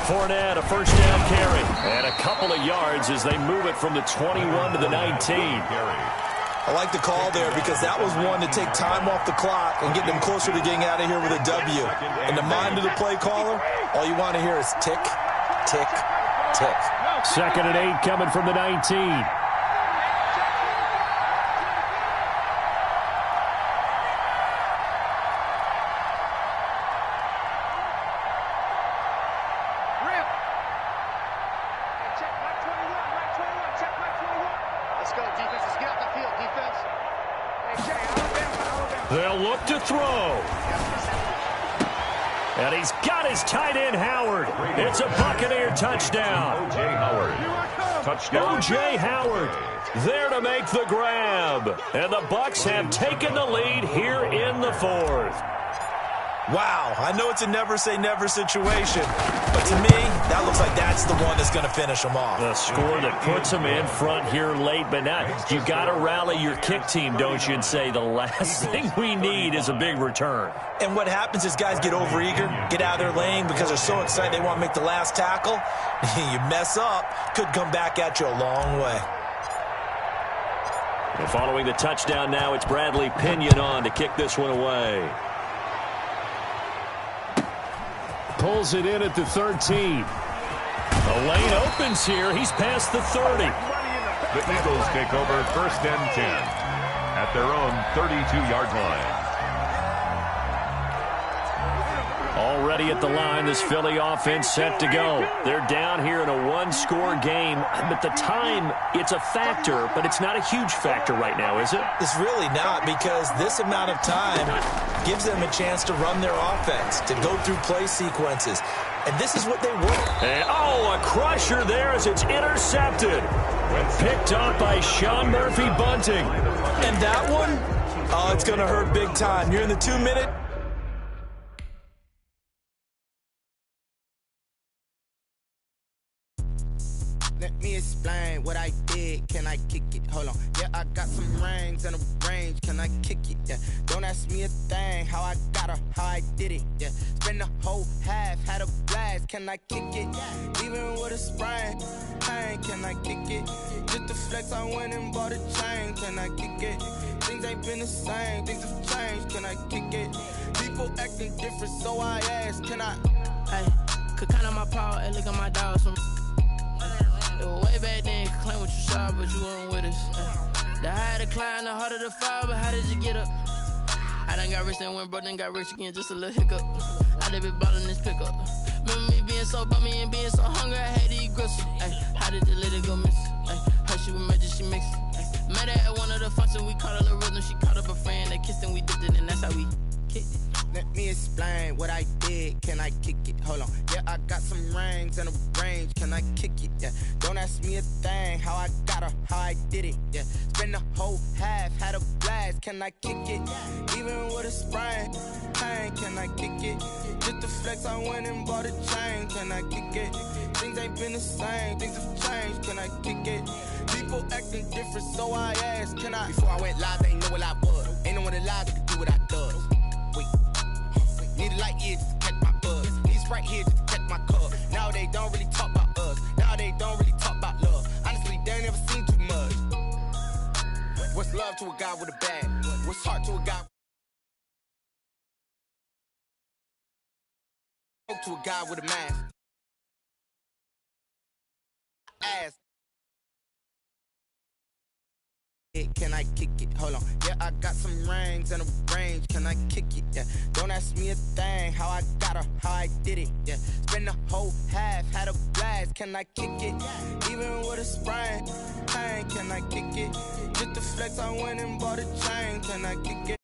Fournette, a first down carry. And a couple of yards as they move it from the 21 to the 19. I like the call there because that was one to take time off the clock and get them closer to getting out of here with a W. In the mind of the play caller, all you want to hear is tick, tick, tick. 2nd and 8 coming from the 19. They'll look to throw. And he's got his tight end, Howard. It's a Buccaneer touchdown. O.J. Howard. Touchdown. O.J. Howard there to make the grab. And the Bucs have taken the lead here in the 4th. Wow, I know it's a never-say-never situation, but to me, that looks like that's the one that's going to finish them off. The score that puts them in front here late, but now you got to rally your kick team, don't you, and say the last thing we need is a big return. And what happens is guys get overeager, get out of their lane because they're so excited they want to make the last tackle. You mess up, could come back at you a long way. And following the touchdown now, it's Bradley Pinion on to kick this one away. Pulls it in at the 13. The lane opens here. He's past the 30. The Eagles take over 1st and 10 at their own 32-yard line. Already at the line, this Philly offense set to go. They're down here in a one-score game, but the time, it's a factor, but it's not a huge factor right now, is it? It's really not, because this amount of time gives them a chance to run their offense, to go through play sequences. And this is what they want. And, a crusher there as it's intercepted. Picked up by Sean Murphy Bunting. And that one, it's going to hurt big time. You're in the 2-minute. Let me explain what I did. Can I kick it? Hold on. Yeah, I got some rings and a range. Can I kick it? Yeah. Don't ask me a thing. How I got her, how I did it. Yeah. Spend the whole half, had a blast. Can I kick it? Even with a sprain. Pain, can I kick it? Just to flex, I went and bought a chain. Can I kick it? Things ain't been the same. Things have changed. Can I kick it? People acting different, so I ask. Can I? Hey, could count on my power and look at my dogs from. It was way back then, you could claim what you saw, but you weren't with us. The higher the climb, the harder the fall, but how did you get up? I done got rich, then went broke, then got rich again, just a little hiccup. I done been ballin' this pickup. Remember me being so bummy and being so hungry, I had to eat gristle. How did the lady go miss? Her she was magic, she mixed. Met her at one of the functions, we caught a little rhythm, she caught up a friend, they kissed and we dipped it, and that's how we kicked it. Let me explain what I did. Can I kick it? Hold on. Yeah, I got some rings and a range. Can I kick it? Yeah. Don't ask me a thing. How I got her, how I did it. Yeah. Spend the whole half, had a blast. Can I kick it? Even with a sprain. Pain, can I kick it? Just to flex, I went and bought a chain. Can I kick it? Things ain't been the same. Things have changed. Can I kick it? People acting different, so I asked. Can I? Before I went live, they ain't know what I was. Ain't no one alive that could do what I does. Need a light year just to catch my buzz. Need Sprite here just to catch my cup. Now they don't really talk about us. Now they don't really talk about love. Honestly, they ain't never seen too much. What's love to a guy with a bag? What's heart to a guy to a guy with a mask. Ass. Can I kick it? Hold on. Yeah, I got some rings and a range. Can I kick it? Yeah. Don't ask me a thing. How I got her, how I did it. Yeah. Spend the whole half, had a blast. Can I kick it? Even with a sprain. Pain, can I kick it? Just the flex, I went and bought a chain. Can I kick